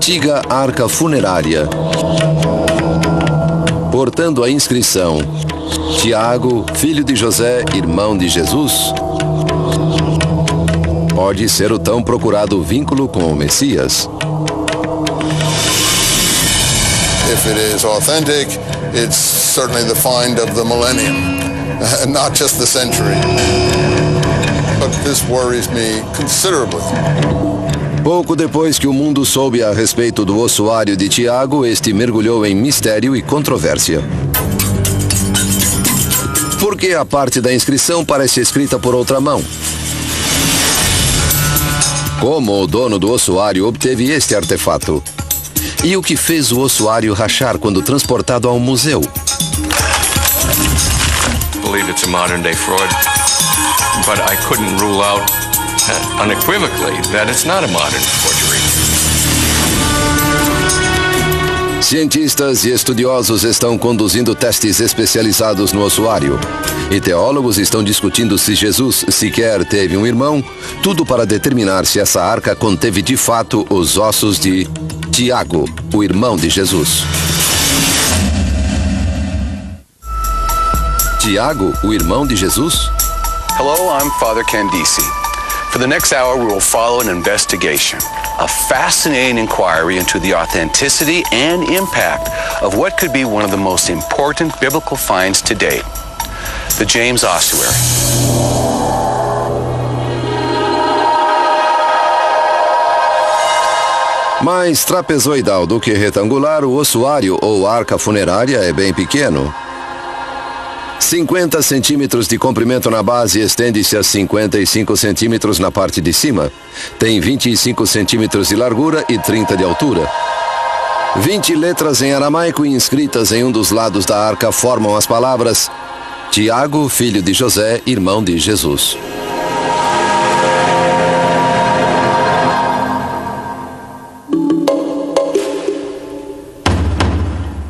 antiga arca funerária, portando a inscrição: Tiago, filho de José, irmão de Jesus, pode ser o tão procurado vínculo com o Messias. If it is authentic, it's certainly the find of the millennium, not just the century. But this worries me considerably. Pouco depois que o mundo soube a respeito do ossuário de Tiago, este mergulhou em mistério e controvérsia. Porque a parte da inscrição parece escrita por outra mão? Como o dono do ossuário obteve este artefato? E o que fez o ossuário rachar quando transportado ao museu? I believe it's a modern day fraud, but I couldn't rule out unequivocally that it's not a modern forgery. Cientistas e estudiosos estão conduzindo testes especializados no ossuário. E teólogos estão discutindo se Jesus sequer teve um irmão, tudo para determinar se essa arca conteve de fato os ossos de Tiago, o irmão de Jesus. Tiago, o irmão de Jesus? Hello, I'm Father Candice. For the next hour, we will follow an investigation, a fascinating inquiry into the authenticity and impact of what could be one of the most important biblical finds to date, the James Ossuary. Mais trapezoidal do que retangular, o ossuário ou arca funerária é bem pequeno. 50 centímetros de comprimento na base, estende-se a 55 centímetros na parte de cima. Tem 25 centímetros de largura e 30 de altura. 20 letras em aramaico inscritas em um dos lados da arca formam as palavras: Tiago, filho de José, irmão de Jesus.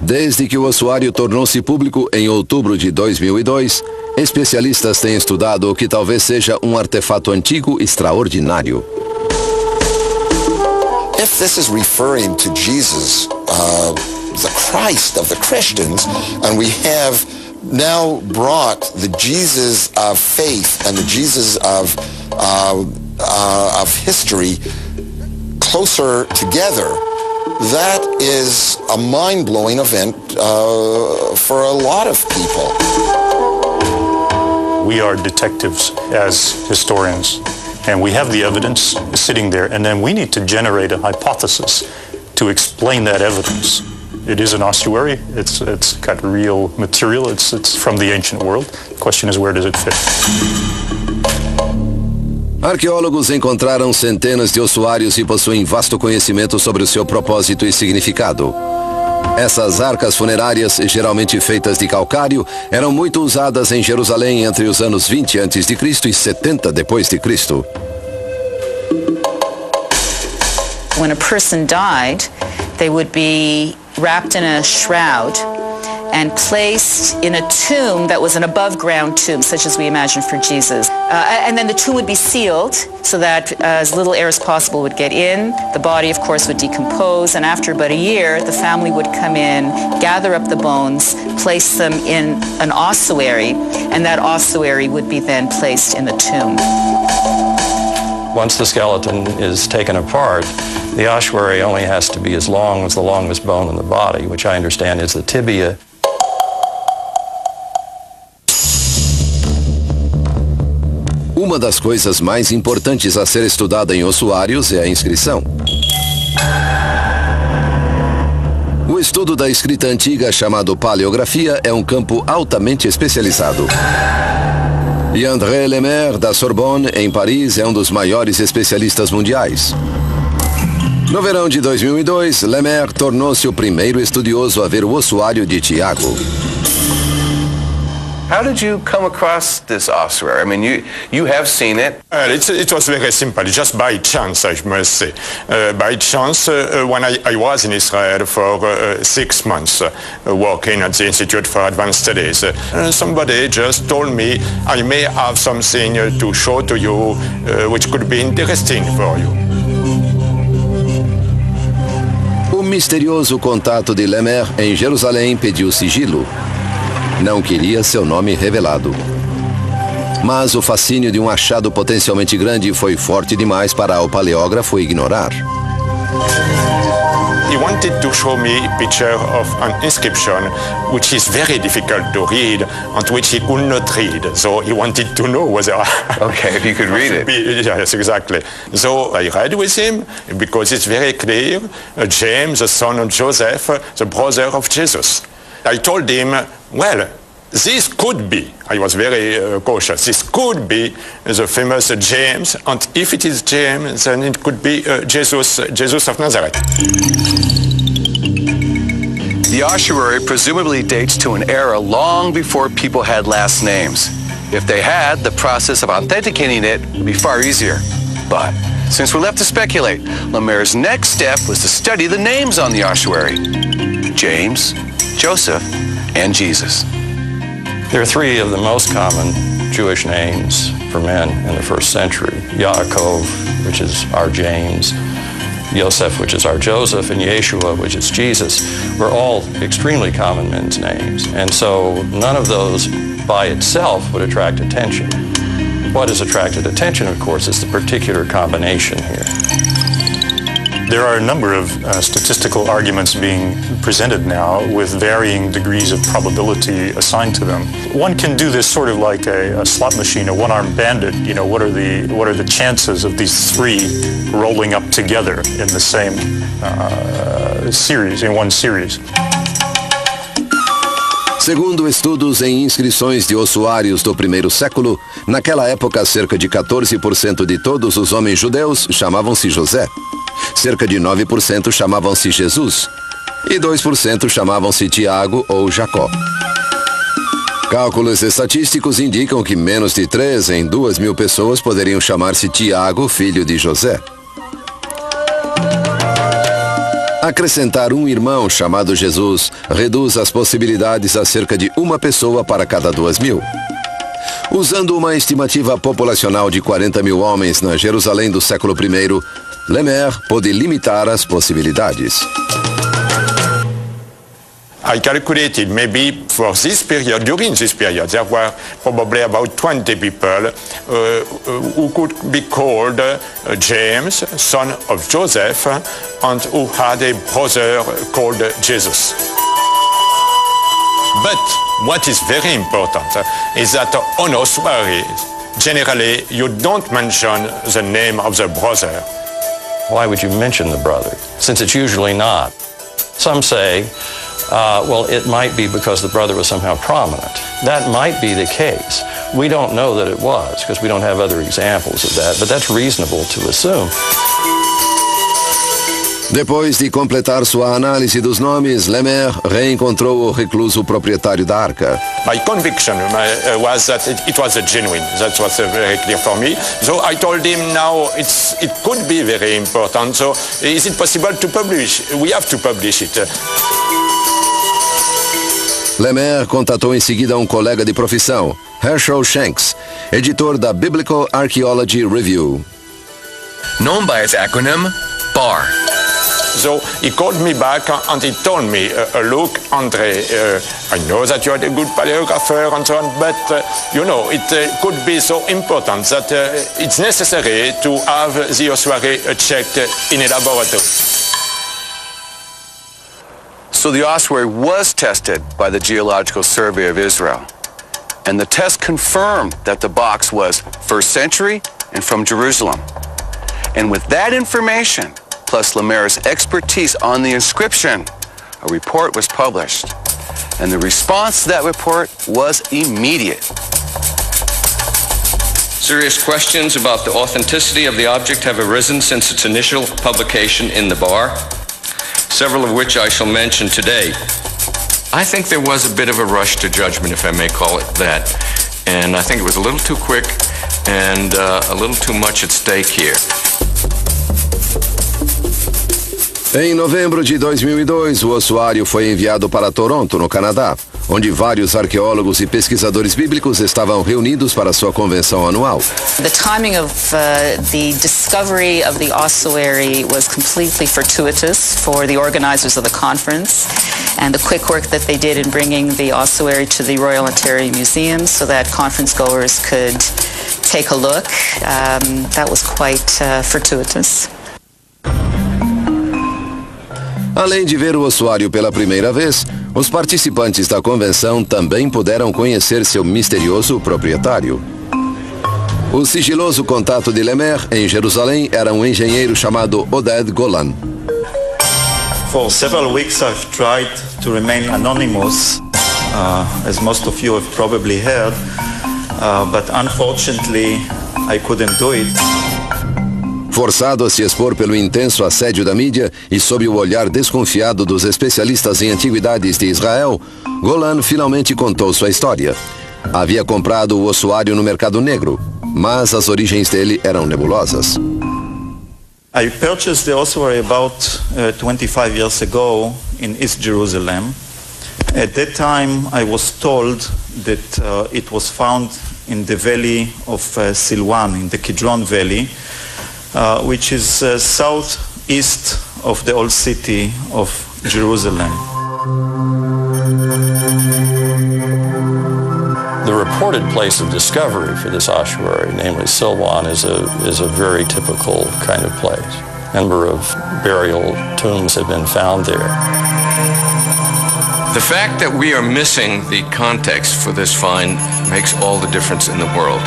Desde que o ossuário tornou-se público em outubro de 2002, especialistas têm estudado o que talvez seja um artefato antigo extraordinário. If this is referring to Jesus, the Christ of the Christians, and we have now brought the Jesus of faith and the Jesus of history closer together, that is a mind-blowing event for a lot of people. We are detectives as historians, and we have the evidence sitting there, and then we need to generate a hypothesis to explain that evidence. It is an ossuary. It's got real material. It's from the ancient world. The question is, where does it fit? Arqueólogos encontraram centenas de ossuários e possuem vasto conhecimento sobre o seu propósito e significado. Essas arcas funerárias, geralmente feitas de calcário, eram muito usadas em Jerusalém entre os anos 20 a.C. e 70 d.C. When a person died, they would be wrapped in a shroud and placed in a tomb that was an above-ground tomb, such as we imagine for Jesus. And then the tomb would be sealed so that as little air as possible would get in. The body, of course, would decompose, and after about a year, the family would come in, gather up the bones, place them in an ossuary, and that ossuary would be then placed in the tomb. Once the skeleton is taken apart, the ossuary only has to be as long as the longest bone in the body, which I understand is the tibia. Uma das coisas mais importantes a ser estudada em ossuários é a inscrição. O estudo da escrita antiga, chamado paleografia, é um campo altamente especializado. E André Lemaire, da Sorbonne, em Paris, é um dos maiores especialistas mundiais. No verão de 2002, Lemaire tornou-se o primeiro estudioso a ver o ossuário de Tiago. How did you come across this ossuary? I mean, you have seen it. It was very simple, just by chance, I must say. By chance, when I was in Israel for 6 months, working at the Institute for Advanced Studies, somebody just told me I may have something to show to you which could be interesting for you. misterioso contato de Lemaire em Jerusalém pediu sigilo. Não queria seu nome revelado. Mas o fascínio de um achado potencialmente grande foi forte demais para o paleógrafo ignorar. He wanted to show me a picture of an inscription which is very difficult to read and which he could not read. So he wanted to know whether... Okay, if you could read it. Yes, exactly. So I read with him because it's very clear. James, the son of Joseph, the brother of Jesus. I told him, well, this could be, I was very cautious, this could be the famous James, and if it is James, then it could be Jesus of Nazareth. The ossuary presumably dates to an era long before people had last names. If they had, the process of authenticating it would be far easier. But since we're left to speculate, Lemaire's next step was to study the names on the ossuary: James, Joseph, and Jesus. There are three of the most common Jewish names for men in the first century. Yaakov, which is our James, Yosef, which is our Joseph, and Yeshua, which is Jesus, were all extremely common men's names. And so none of those by itself would attract attention. What has attracted attention, of course, is the particular combination here. There are a number of statistical arguments being presented now with varying degrees of probability assigned to them. One can do this sort of like a slot machine, a one-armed bandit. You know, what are the chances of these three rolling up together in the same series, in one series? Segundo estudos em inscrições de ossuários do primeiro século, naquela época cerca de 14% de todos os homens judeus chamavam-se José. Cerca de 9% chamavam-se Jesus e 2% chamavam-se Tiago ou Jacó. Cálculos estatísticos indicam que menos de 3 em 2.000 pessoas poderiam chamar-se Tiago, filho de José. Acrescentar um irmão chamado Jesus reduz as possibilidades a cerca de uma pessoa para cada 2.000. Usando uma estimativa populacional de 40.000 homens na Jerusalém do século I, Lemaire pôde limitar as possibilidades. I calculated maybe for this period, during this period, there were probably about 20 people who could be called James, son of Joseph, and who had a brother called Jesus. But what is very important is that on ossuaries, generally you don't mention the name of the brother. Why would you mention the brother, since it's usually not? Some say, well, it might be because the brother was somehow prominent. That might be the case. We don't know that it was, because we don't have other examples of that, but that's reasonable to assume. Depois de completar sua análise dos nomes, Lemaire reencontrou o recluso proprietário da arca. My conviction was that it was a genuine. That was very clear for me. So I told him now it could be very important. So is it possible to publish? We have to publish it. Lemaire contatou em seguida um colega de profissão, Herschel Shanks, editor da Biblical Archaeology Review. Known by its acronym, BAR. So he called me back and he told me, look, Andre, I know that you are a good paleographer and so on, but, you know, it could be so important that it's necessary to have the ossuary checked in a laboratory. So the ossuary was tested by the Geological Survey of Israel, and the test confirmed that the box was first century and from Jerusalem. And with that information, plus Lemaire's expertise on the inscription, a report was published. And the response to that report was immediate. Serious questions about the authenticity of the object have arisen since its initial publication in the BAR, several of which I shall mention today. I think there was a bit of a rush to judgment, if I may call it that, and I think it was a little too quick and a little too much at stake here. Em novembro de 2002, o ossuário foi enviado para Toronto, no Canadá, onde vários arqueólogos e pesquisadores bíblicos estavam reunidos para sua convenção anual. The timing of the discovery of the ossuary was completely fortuitous for the organizers of the conference, and the quick work that they did in bringing the ossuary to the Royal Ontario Museum so that conference goers could take a look. That was quite fortuitous. Além de ver o ossuário pela primeira vez, os participantes da convenção também puderam conhecer seu misterioso proprietário. O sigiloso contato de Lemaire em Jerusalém era um engenheiro chamado Oded Golan. For several weeks I've tried to remain anonymous, as most of you have probably heard, but unfortunately I couldn't do it. Forçado a se expor pelo intenso assédio da mídia e sob o olhar desconfiado dos especialistas em antiguidades de Israel, Golan finalmente contou sua história. Havia comprado o ossuário no mercado negro, mas as origens dele eram nebulosas. I purchased the ossuary about 25 years ago in East Jerusalem. At that time I was told that it was found in the valley of Silwan, in the Kidron Valley, which is southeast of the old city of Jerusalem. The reported place of discovery for this ossuary, namely Silwan, is a very typical kind of place. A number of burial tombs have been found there. The fact that we are missing the context for this find makes all the difference in the world.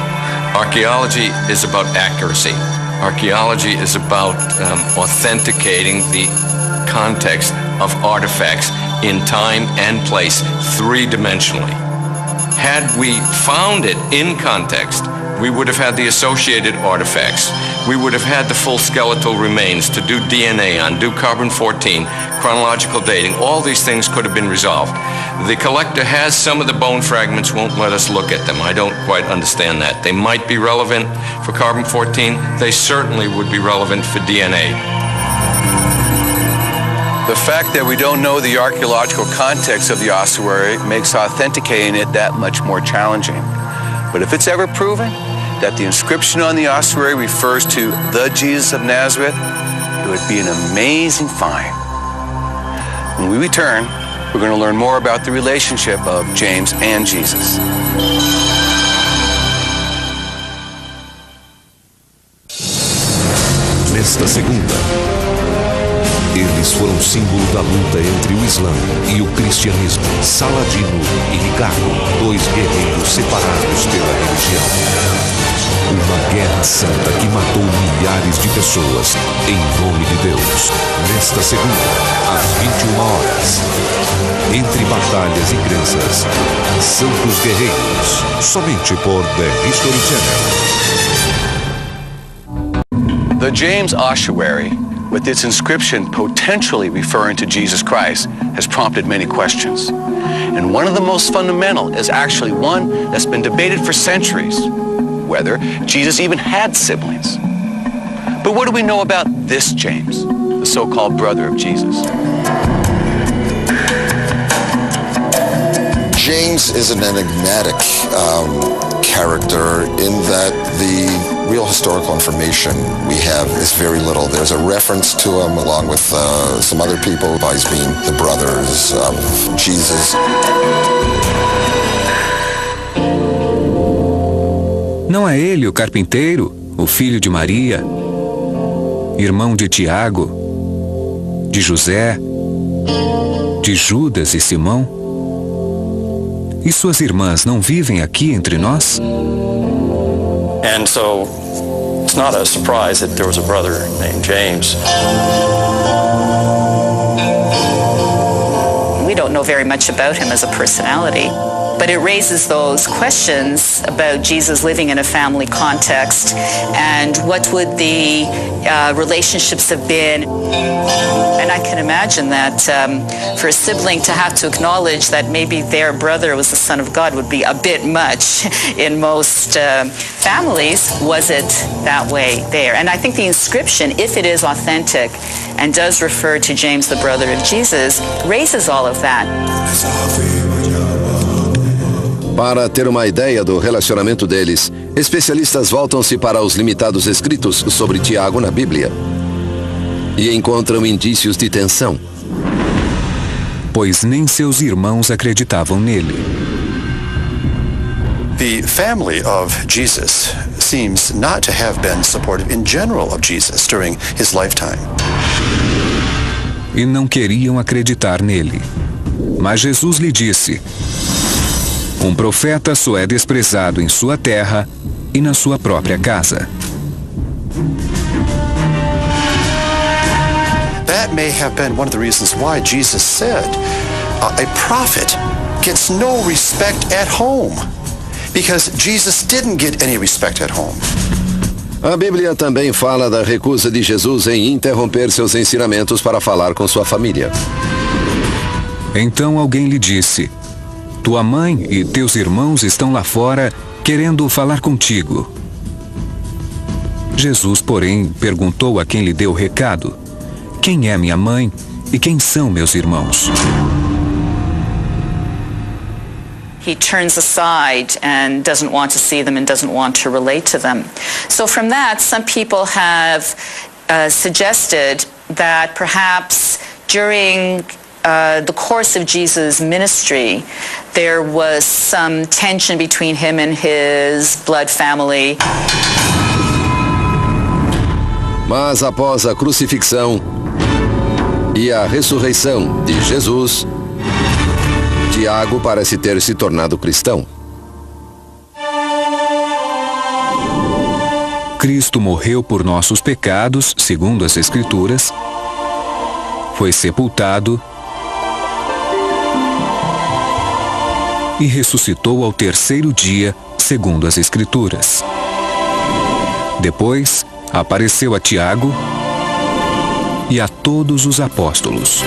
Archaeology is about accuracy. Archaeology is about authenticating the context of artifacts in time and place, three-dimensionally. Had we found it in context, we would have had the associated artifacts. We would have had the full skeletal remains to do DNA on, do carbon-14, chronological dating. All these things could have been resolved. The collector has some of the bone fragments, won't let us look at them. I don't quite understand that. They might be relevant for carbon-14. They certainly would be relevant for DNA. The fact that we don't know the archaeological context of the ossuary makes authenticating it that much more challenging. But if it's ever proven that the inscription on the ossuary refers to the Jesus of Nazareth, it would be an amazing find. When we return, we're going to learn more about the relationship of James and Jesus. Nesta segunda, eles foram símbolo da luta entre o Islã e o cristianismo. Saladino e Ricardo, dois guerreiros separados pela religião. Uma guerra santa que matou milhares de pessoas em nome de Deus. Nesta segunda, às 21 horas. Entre batalhas e crenças, Santos Guerreiros, somente por The History Channel. The James ossuary, with its inscription potentially referring to Jesus Christ, has prompted many questions. And one of the most fundamental is actually one that's been debated for centuries, whether Jesus even had siblings. But what do we know about this James, the so-called brother of Jesus? James is an enigmatic character in that the real historical information we have is very little. There's a reference to him along with some other people as being the brothers of Jesus. Não é ele o carpinteiro, o filho de Maria, irmão de Tiago, de José, de Judas e Simão? E suas irmãs não vivem aqui entre nós? And so it's not a surprise that there was a brother named James. We don't know very much about him as a personality, but it raises those questions about Jesus living in a family context and what would the relationships have been. And I can imagine that for a sibling to have to acknowledge that maybe their brother was the Son of God would be a bit much in most families. Was it that way there? And I think the inscription, if it is authentic and does refer to James, the brother of Jesus, raises all of that. Para ter uma ideia do relacionamento deles, especialistas voltam-se para os limitados escritos sobre Tiago na Bíblia e encontram indícios de tensão. Pois nem seus irmãos acreditavam nele. The family of Jesus seems not to have been supportive in general of Jesus during his lifetime. E não queriam acreditar nele. Mas Jesus lhe disse: um profeta só é desprezado em sua terra e na sua própria casa. That may have been one of the reasons why Jesus said, a prophet gets no respect at home. Because Jesus didn't get any respect at home. A Bíblia também fala da recusa de Jesus em interromper seus ensinamentos para falar com sua família. Então alguém lhe disse: tua mãe e teus irmãos estão lá fora querendo falar contigo. Jesus, porém, perguntou a quem lhe deu o recado: quem é minha mãe e quem são meus irmãos? He turns aside and doesn't want to see them and doesn't want to relate to them. So from that, some people have suggested that perhaps during the course of Jesus' ministry, there was some tension between him and his blood family. Mas após a crucifixão e a ressurreição de Jesus, Tiago parece ter se tornado cristão. Cristo morreu por nossos pecados, segundo as Escrituras, foi sepultado e ressuscitou ao terceiro dia, segundo as Escrituras. Depois, apareceu a Tiago e a todos os apóstolos.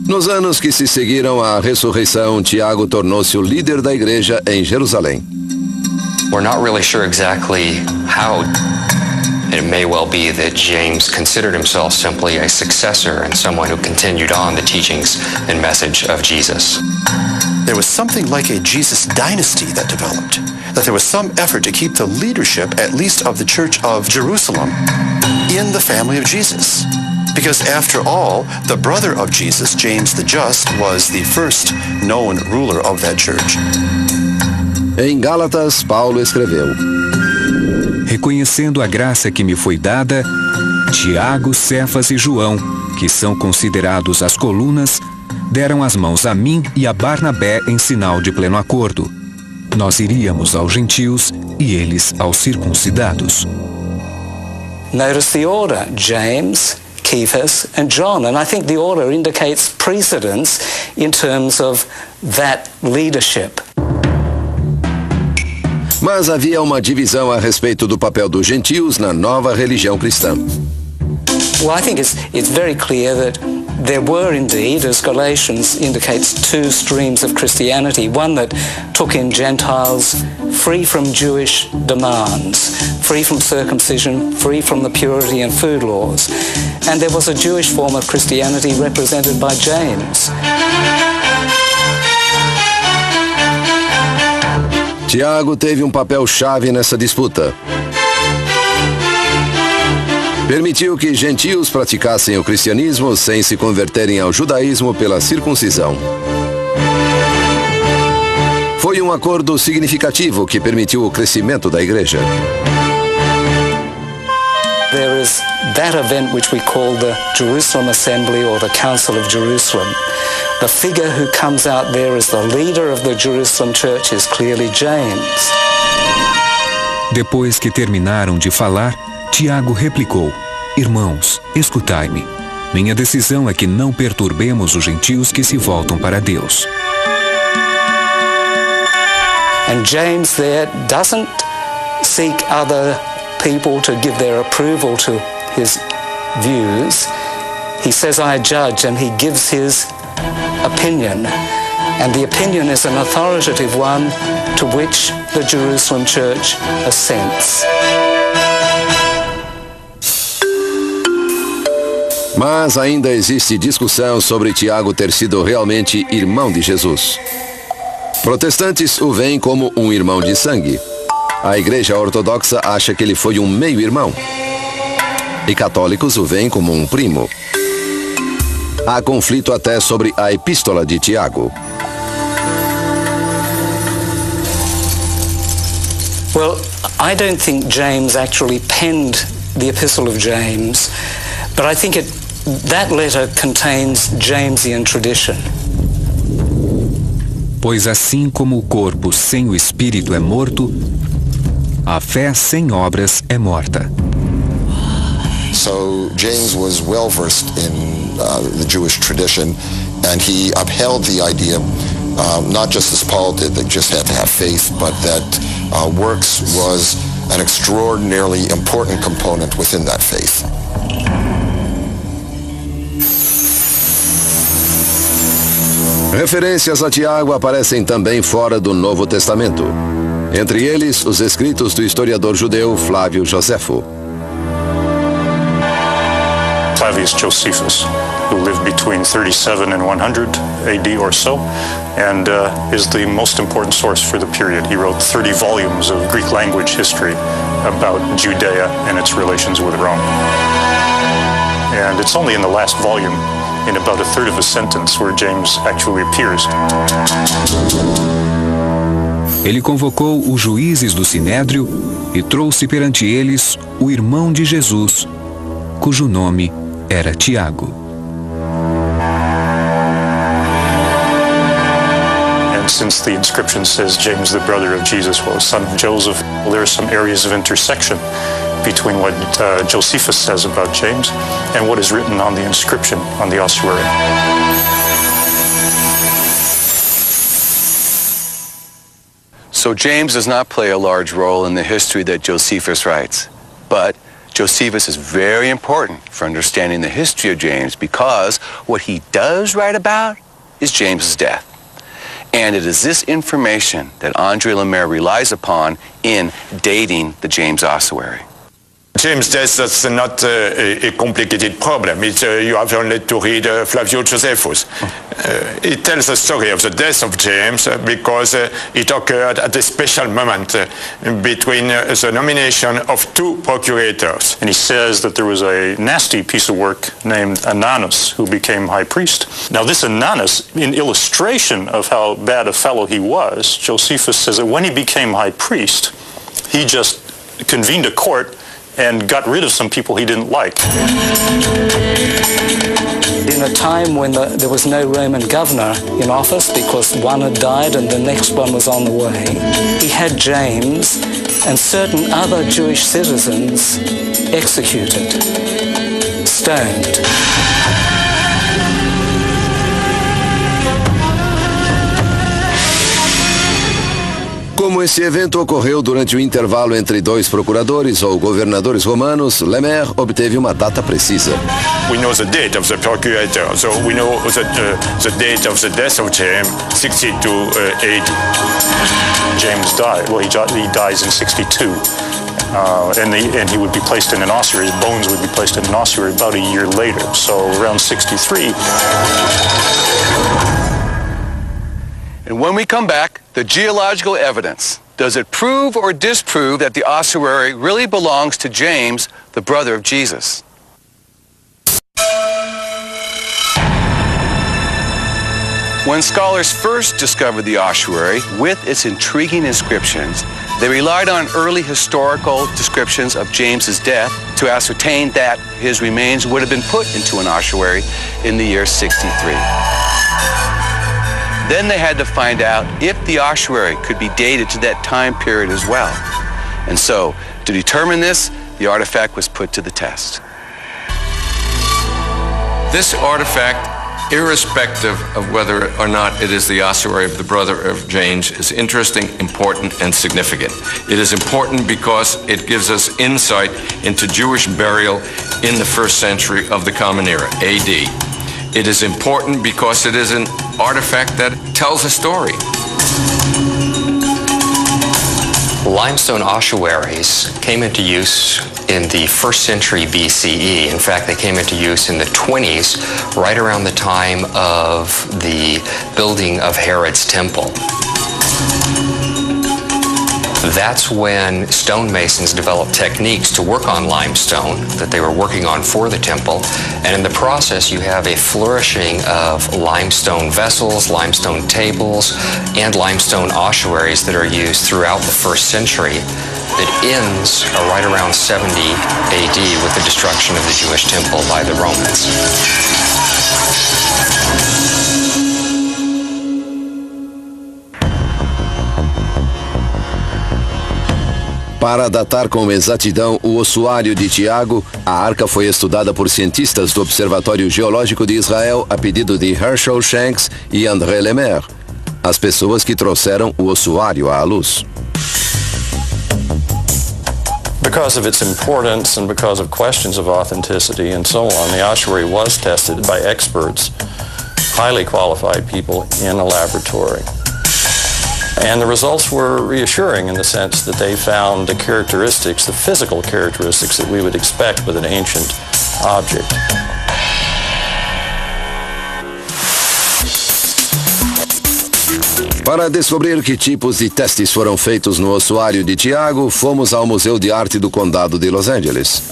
Nos anos que se seguiram à ressurreição, Tiago tornou-se o líder da igreja em Jerusalém. We're not really sure exactly how. It may well be that James considered himself simply a successor and someone who continued on the teachings and message of Jesus. There was something like a Jesus dynasty that developed, that there was some effort to keep the leadership, at least of the Church of Jerusalem, in the family of Jesus. Because after all, the brother of Jesus, James the Just, was the first known ruler of that church. Em Gálatas, Paulo escreveu: reconhecendo a graça que me foi dada, Tiago, Cefas e João, que são considerados as colunas, deram as mãos a mim e a Barnabé em sinal de pleno acordo. Nós iríamos aos gentios e eles aos circuncidados. Notice the order: James, Cephas and John, and I think the order indicates precedence in terms of that leadership. Mas havia uma divisão a respeito do papel dos gentios na nova religião cristã. Well, I think it's very clear that there were indeed, as Galatians indicates, two streams of Christianity. One that took in Gentiles free from Jewish demands, free from circumcision, free from the purity and food laws. And there was a Jewish form of Christianity represented by James. Tiago teve um papel-chave nessa disputa. Permitiu que gentios praticassem o cristianismo sem se converterem ao judaísmo pela circuncisão. Foi um acordo significativo que permitiu o crescimento da igreja. There is that event which we call the Jerusalem Assembly or the Council of Jerusalem. The figure who comes out there as the leader of the Jerusalem church is clearly James. Depois que terminaram de falar, Tiago replicou: irmãos, escutai-me. Minha decisão é que não perturbemos os gentios que se voltam para Deus. And James there doesn't seek other people to give their approval to his views. He says, I judge, and he gives his opinion. And the opinion is an authoritative one to which the Jerusalem church assents. Mas ainda existe discussão sobre Tiago ter sido realmente irmão de Jesus. Protestantes o veem como um irmão de sangue. A Igreja Ortodoxa acha que ele foi um meio-irmão. E católicos o veem como um primo. Há conflito até sobre a Epístola de Tiago. Well, I don't think James actually penned the Epistle of James, but I think that letter contains Jamesian tradition. Pois assim como o corpo sem o espírito é morto, a fé sem obras é morta. So James was well versed in the Jewish tradition, and he upheld the idea, not just as Paul did, that just had to have faith, but that works was an extraordinarily important component within that faith. Referências a Tiago aparecem também fora do Novo Testamento. Entre eles, os escritos do historiador judeu Flávio Joséfo. Flavius Josephus, who lived between 37 and 100 AD or so, and is the most important source for the period. He wrote 30 volumes of Greek language history about Judea and its relations with Rome. And it's only in the last volume, in about a third of a sentence, where James actually appears. Ele convocou os juízes do Sinédrio e trouxe perante eles o irmão de Jesus, cujo nome era Tiago. And since the inscription says James, the brother of Jesus, was son of Joseph, there are some areas of intersection between what Josephus says about James and what is written on the inscription on the ossuary. So James does not play a large role in the history that Josephus writes, but Josephus is very important for understanding the history of James because what he does write about is James's death. And it is this information that André Lemaire relies upon in dating the James ossuary. James' death, that's not a complicated problem. You have only to read Flavio Josephus. It tells the story of the death of James because it occurred at a special moment between the nomination of two procurators. And he says that there was a nasty piece of work named Ananus who became high priest. Now this Ananus, in illustration of how bad a fellow he was, Josephus says that when he became high priest, he just convened a court and got rid of some people he didn't like. In a time when there was no Roman governor in office because one had died and the next one was on the way, he had James and certain other Jewish citizens executed, stoned. Como esse evento ocorreu durante o intervalo entre dois procuradores ou governadores romanos, Lemaire obteve uma data precisa. We know the date of the procurator, so we know the date of the death of James, 62 AD. James died. Well, he dies in 62. And he would be placed in an ossuary. His bones would be placed in an ossuary about a year later, so around 63. And when we come back, the geological evidence. Does it prove or disprove that the ossuary really belongs to James, the brother of Jesus? When scholars first discovered the ossuary with its intriguing inscriptions, they relied on early historical descriptions of James's death to ascertain that his remains would have been put into an ossuary in the year 63. Then they had to find out if the ossuary could be dated to that time period as well. And so, to determine this, the artifact was put to the test. This artifact, irrespective of whether or not it is the ossuary of the brother of James, is interesting, important, and significant. It is important because it gives us insight into Jewish burial in the 1st century of the Common Era, AD. It is important because it is an artifact that tells a story. Limestone ossuaries came into use in the 1st century BCE. In fact, they came into use in the 20s, right around the time of the building of Herod's temple. That's when stonemasons developed techniques to work on limestone that they were working on for the temple. And in the process, you have a flourishing of limestone vessels, limestone tables, and limestone ossuaries that are used throughout the 1st century. It ends right around 70 AD with the destruction of the Jewish temple by the Romans. Para datar com exatidão o ossuário de Tiago, a arca foi estudada por cientistas do Observatório Geológico de Israel a pedido de Herschel Shanks e André Lemaire, as pessoas que trouxeram o ossuário à luz. Because of its importance and because of questions of authenticity and so on, the ossuary was tested by experts, highly qualified people in a laboratory. And the results were reassuring in the sense that they found the characteristics, the physical characteristics that we would expect with an ancient object. Para descobrir que tipos de testes foram feitos no ossuário de Tiago, fomos ao Museu de Arte do Condado de Los Angeles.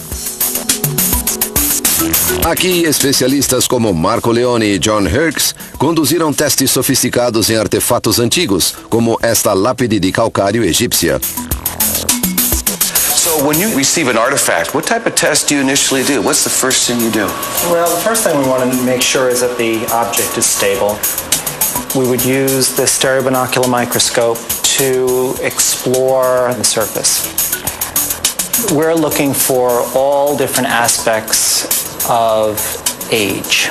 Aqui, especialistas como Marco Leone e John Hirks conduziram testes sofisticados em artefatos antigos, como esta lápide de calcário egípcia. So when you receive an artifact, what type of test do you initially do? What's the first thing you do? Well, the first thing we want to make sure is that the object is stable. We would use the stereobinocular microscope to explore the surface. We're looking for all different aspects of age.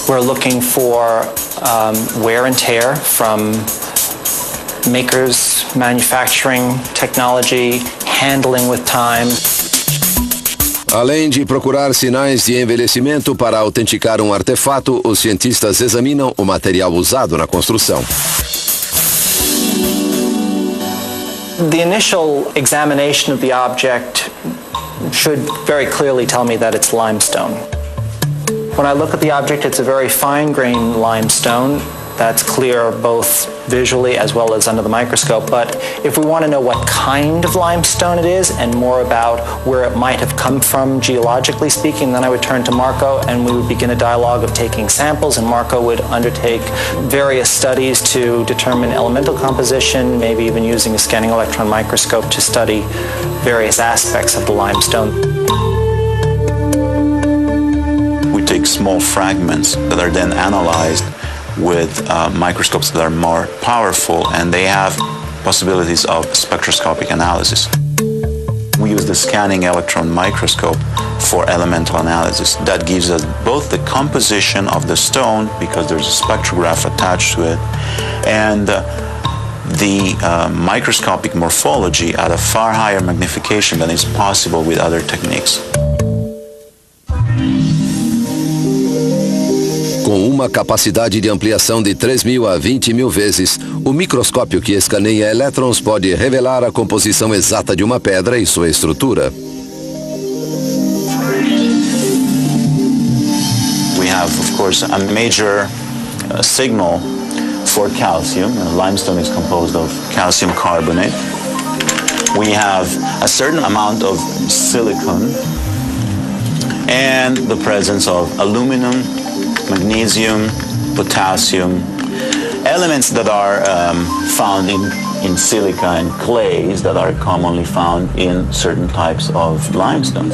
We're looking for wear and tear from makers, manufacturing, technology, handling with time. Além de procurar sinais de envelhecimento para autenticar um artefato, os cientistas examinam o material usado na construção. The initial examination of the object should very clearly tell me that it's limestone. When I look at the object, it's a very fine-grained limestone that's clear both visually as well as under the microscope. But if we want to know what kind of limestone it is and more about where it might have come from geologically speaking, then I would turn to Marco and we would begin a dialogue of taking samples, and Marco would undertake various studies to determine elemental composition, maybe even using a scanning electron microscope to study various aspects of the limestone. We take small fragments that are then analyzed with microscopes that are more powerful, and they have possibilities of spectroscopic analysis. We use the scanning electron microscope for elemental analysis. That gives us both the composition of the stone, because there's a spectrograph attached to it, and the microscopic morphology at a far higher magnification than is possible with other techniques. Com uma capacidade de ampliação de 3.000 a 20.000 vezes, o microscópio que escaneia elétrons pode revelar a composição exata de uma pedra e sua estrutura. We have, of course, a major signal for calcium. Limestone is composed of calcium carbonate. We have a certain amount of silicon and the presence of aluminum, magnesium, potassium, elements that are found in silica and clays that are commonly found in certain types of limestone.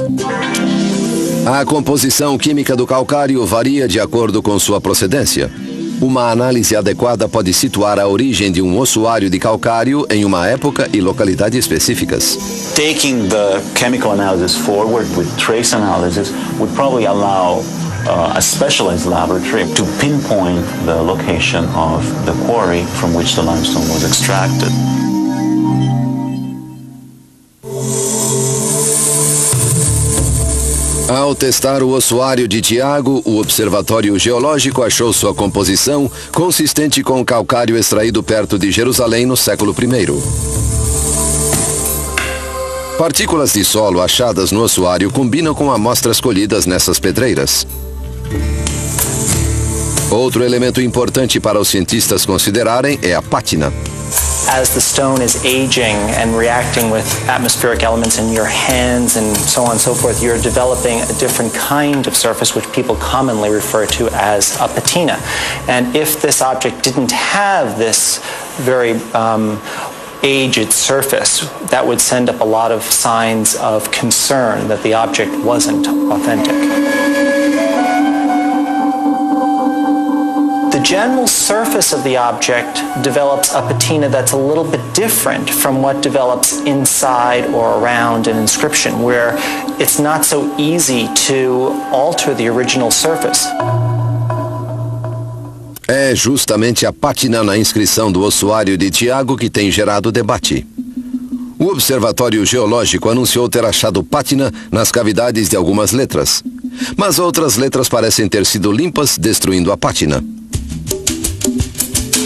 A composição química do calcário varia de acordo com sua procedência. Uma análise adequada pode situar a origem de um ossuário de calcário em uma época e localidade específicas. Taking the chemical analysis forward with trace analysis would probably allow a specialized laboratory to pinpoint the location of the quarry from which the limestone was extracted. Ao testar o ossuário de Tiago, o Observatório Geológico achou sua composição consistente com calcário extraído perto de Jerusalém no século I. Partículas de solo achadas no ossuário combinam com amostras colhidas nessas pedreiras. Outro elemento importante para os cientistas considerarem é a pátina. As the stone is aging and reacting with atmospheric elements in your hands and so on and so forth, you're developing a different kind of surface which people commonly refer to as a patina. And if this object didn't have this very aged surface, that would send up a lot of signs of concern that the object wasn't authentic. The general surface of the object develops a patina that's a little bit different from what develops inside or around an inscription, where it's not so easy to alter the original surface. É justamente a pátina na inscrição do ossuário de Tiago que tem gerado debate. O Observatório Geológico anunciou ter achado pátina nas cavidades de algumas letras, mas outras letras parecem ter sido limpas, destruindo a pátina.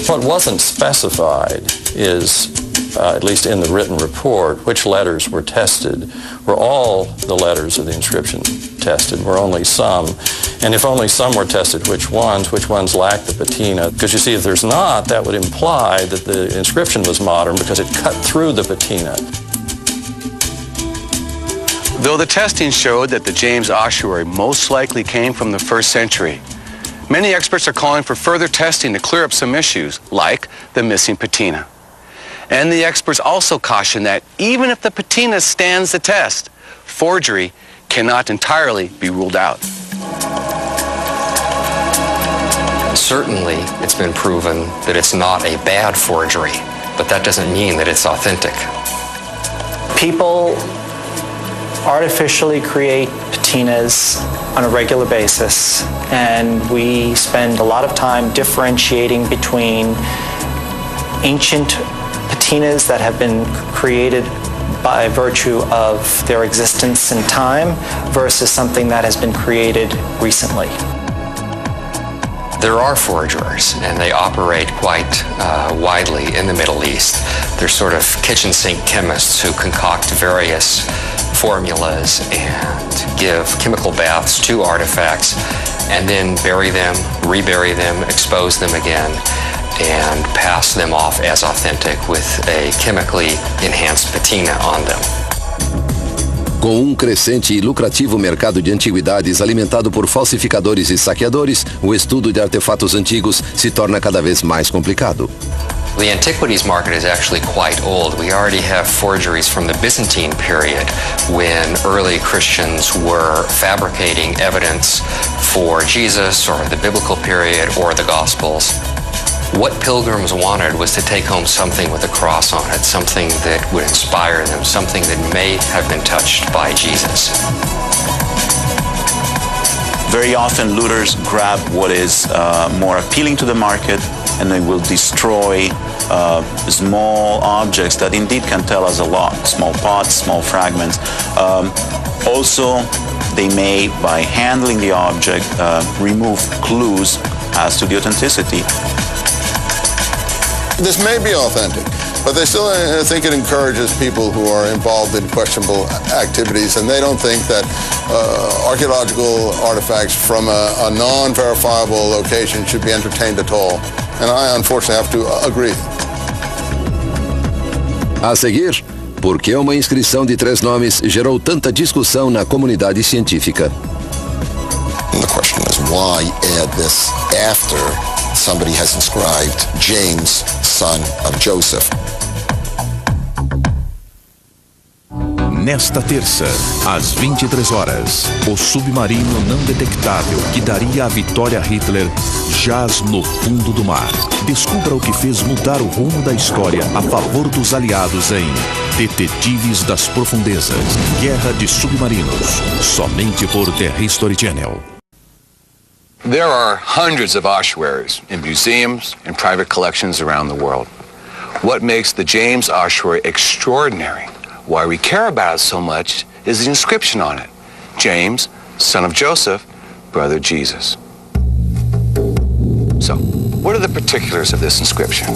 What wasn't specified is, at least in the written report, which letters were tested. Were all the letters of the inscription tested? Were only some? And if only some were tested, which ones lacked the patina? Because you see, if there's not, that would imply that the inscription was modern because it cut through the patina. Though the testing showed that the James ossuary most likely came from the 1st century, many experts are calling for further testing to clear up some issues, like the missing patina. And the experts also caution that even if the patina stands the test, forgery cannot entirely be ruled out. Certainly, it's been proven that it's not a bad forgery, but that doesn't mean that it's authentic. People artificially create patinas on a regular basis, and we spend a lot of time differentiating between ancient patinas that have been created by virtue of their existence in time versus something that has been created recently. There are forgers, and they operate quite widely in the Middle East. They're sort of kitchen sink chemists who concoct various formulas and give chemical baths to artifacts and then bury them, rebury them, expose them again, and pass them off as authentic with a chemically enhanced patina on them. Com um crescente e lucrativo mercado de antiguidades alimentado por falsificadores e saqueadores, o estudo de artefatos antigos se torna cada vez mais complicado. The antiquities market is actually quite old. We already have forgeries from the Byzantine period when early Christians were fabricating evidence for Jesus or the biblical period or the Gospels. What pilgrims wanted was to take home something with a cross on it, something that would inspire them, something that may have been touched by Jesus. Very often looters grab what is more appealing to the market, and they will destroy small objects that indeed can tell us a lot, small pots, small fragments. Also, they may, by handling the object, remove clues as to the authenticity. This may be authentic, but they still think it encourages people who are involved in questionable activities, and they don't think that archaeological artifacts from a non-verifiable location should be entertained at all. And I unfortunately have to agree. A seguir, por que uma inscrição de 3 nomes gerou tanta discussão na comunidade científica? And the question is, why add this after somebody has inscribed James, son of Joseph? Nesta terça, às 23 horas, o submarino não detectável que daria a vitória a Hitler jaz no fundo do mar. Descubra o que fez mudar o rumo da história a favor dos aliados em Detetives das Profundezas, Guerra de Submarinos, somente por The History Channel. There are hundreds of ossuaries in museums and private collections around the world. What makes the James ossuary extraordinary, why we care about it so much, is the inscription on it. James, son of Joseph, brother Jesus. So, what are the particulars of this inscription?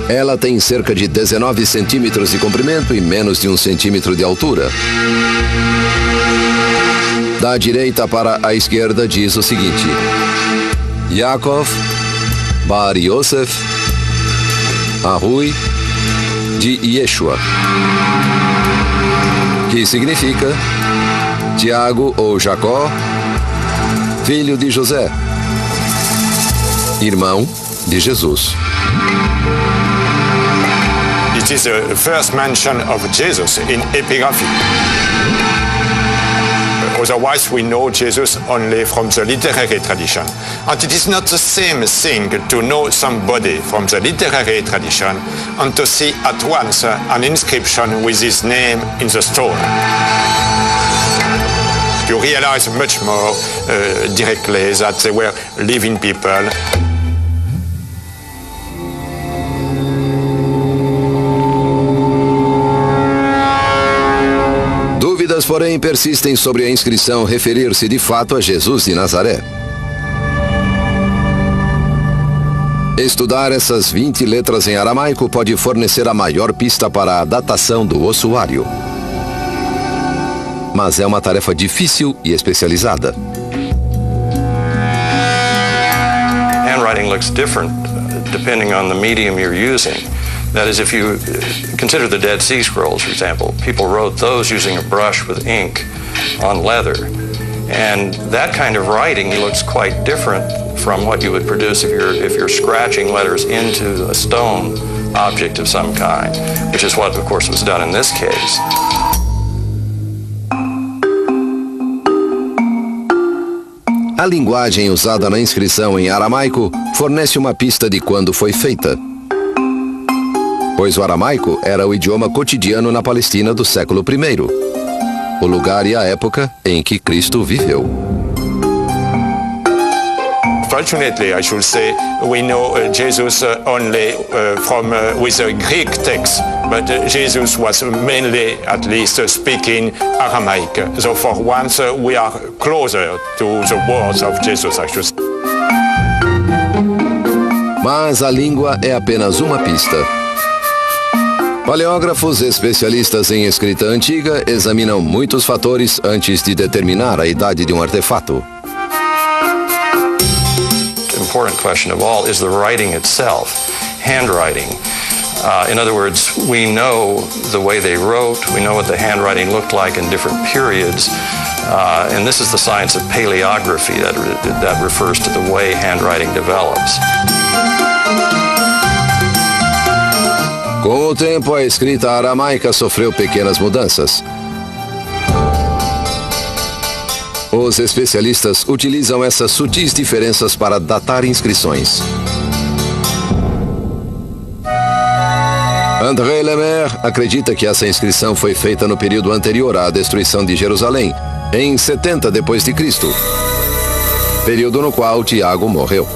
Ela tem cerca de 19 centímetros de comprimento e menos de 1 centímetro de altura. Da direita para a esquerda diz o seguinte: Yaakov bar Yosef Ahui de Yeshua, que significa Tiago ou Jacó, filho de José, irmão de Jesus. It is the first mention of Jesus in epigraphy. Otherwise, we know Jesus only from the literary tradition. And it is not the same thing to know somebody from the literary tradition and to see at once an inscription with his name in the stone. You realize much more directly that they were living people. Dúvidas, porém, persistem sobre a inscrição referir-se de fato a Jesus de Nazaré. Estudar essas 20 letras em aramaico pode fornecer a maior pista para a datação do ossuário. Mas é uma tarefa difícil e especializada. Handwriting looks different depending on the medium you're using. That is, if you consider the Dead Sea Scrolls, for example, people wrote those using a brush with ink on leather. And that kind of writing looks quite different from what you would produce if you're scratching letters into a stone object of some kind, which is what, of course, was done in this case. A linguagem usada na inscrição em aramaico fornece uma pista de quando foi feita, pois o aramaico era o idioma cotidiano na Palestina do século I, o lugar e a época em que Cristo viveu. Fortunately, I should say, we know Jesus only from with a Greek text, but Jesus was mainly, at least, speaking Aramaic. So for once, we are closer to the words of Jesus, I should say. Mas a língua é apenas uma pista. Paleógrafos especialistas em escrita antiga examinam muitos fatores antes de determinar a idade de um artefato. The important question of all is the writing itself, handwriting. In other words, we know the way they wrote, we know what the handwriting looked like in different periods, and this is the science of paleography that refers to the way handwriting develops. Com o tempo, a escrita aramaica sofreu pequenas mudanças. Os especialistas utilizam essas sutis diferenças para datar inscrições. André Lemaire acredita que essa inscrição foi feita no período anterior à destruição de Jerusalém, em 70 d.C., período no qual Tiago morreu.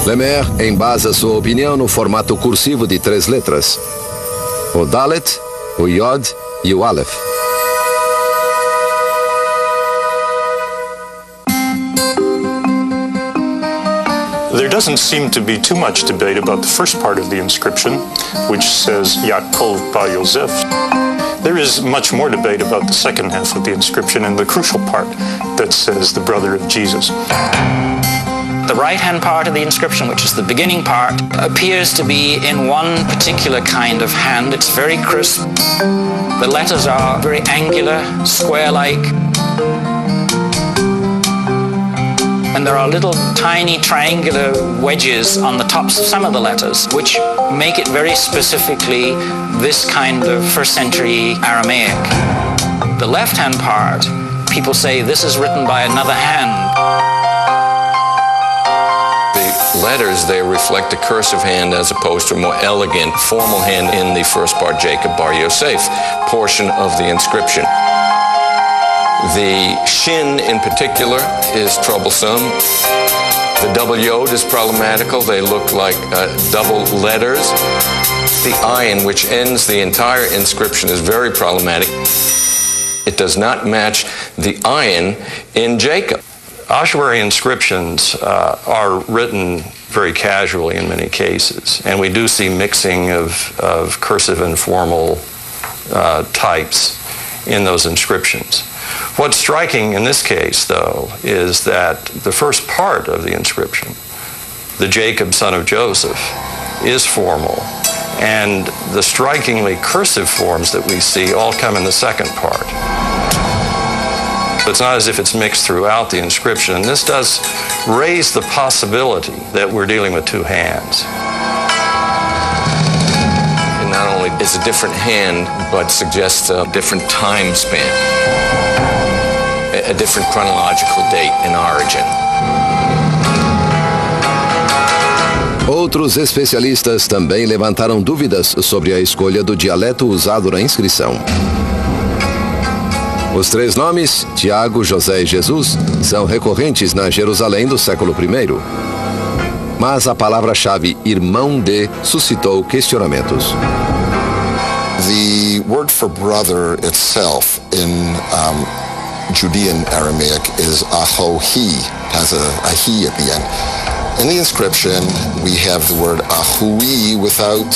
Lemaire embasa sua opinião no formato cursivo de 3 letras: o Dalet, o Yod e o Aleph. There doesn't seem to be too much debate about the first part of the inscription, which says Yaakov bar Yosef. There is much more debate about the second half of the inscription and the crucial part that says the brother of Jesus. The right-hand part of the inscription, which is the beginning part, appears to be in one particular kind of hand. It's very crisp. The letters are very angular, square-like. And there are little tiny triangular wedges on the tops of some of the letters, which make it very specifically this kind of first century Aramaic. The left-hand part, people say this is written by another hand. The letters, they reflect a cursive hand as opposed to a more elegant, formal hand in the first part, Jacob bar Yosef portion of the inscription. The shin in particular is troublesome. The double yod is problematical. They look like double letters. The ayin, which ends the entire inscription, is very problematic. It does not match the ayin in Jacob. Ossuary inscriptions are written very casually in many cases. And we do see mixing of cursive and formal types in those inscriptions. What's striking in this case, though, is that the first part of the inscription, the Jacob, son of Joseph, is formal. And the strikingly cursive forms that we see all come in the second part. It's not as if it's mixed throughout the inscription, and this does raise the possibility that we're dealing with two hands. It not only is a different hand, but suggests a different time span, a different chronological date in origin. Outros especialistas também levantaram dúvidas sobre a escolha do dialeto usado na inscrição. Os três nomes, Tiago, José e Jesus, são recorrentes na Jerusalém do século I. Mas a palavra-chave irmão de suscitou questionamentos. The word for brother itself in Judean Aramaic is ahohi, has a he at the end. In the inscription, we have the word ahui without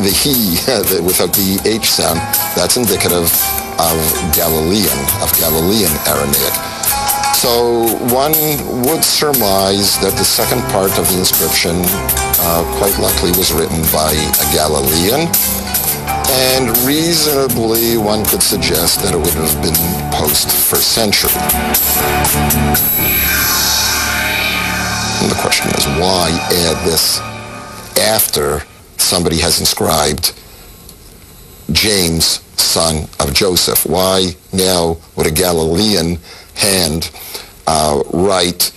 the he, without the H sound. That's indicative of Galilean Aramaic. So one would surmise that the second part of the inscription quite likely was written by a Galilean, and reasonably one could suggest that it would have been post-1st century. And the question is, why add this after somebody has inscribed James, son of Joseph? Why now would a Galilean hand write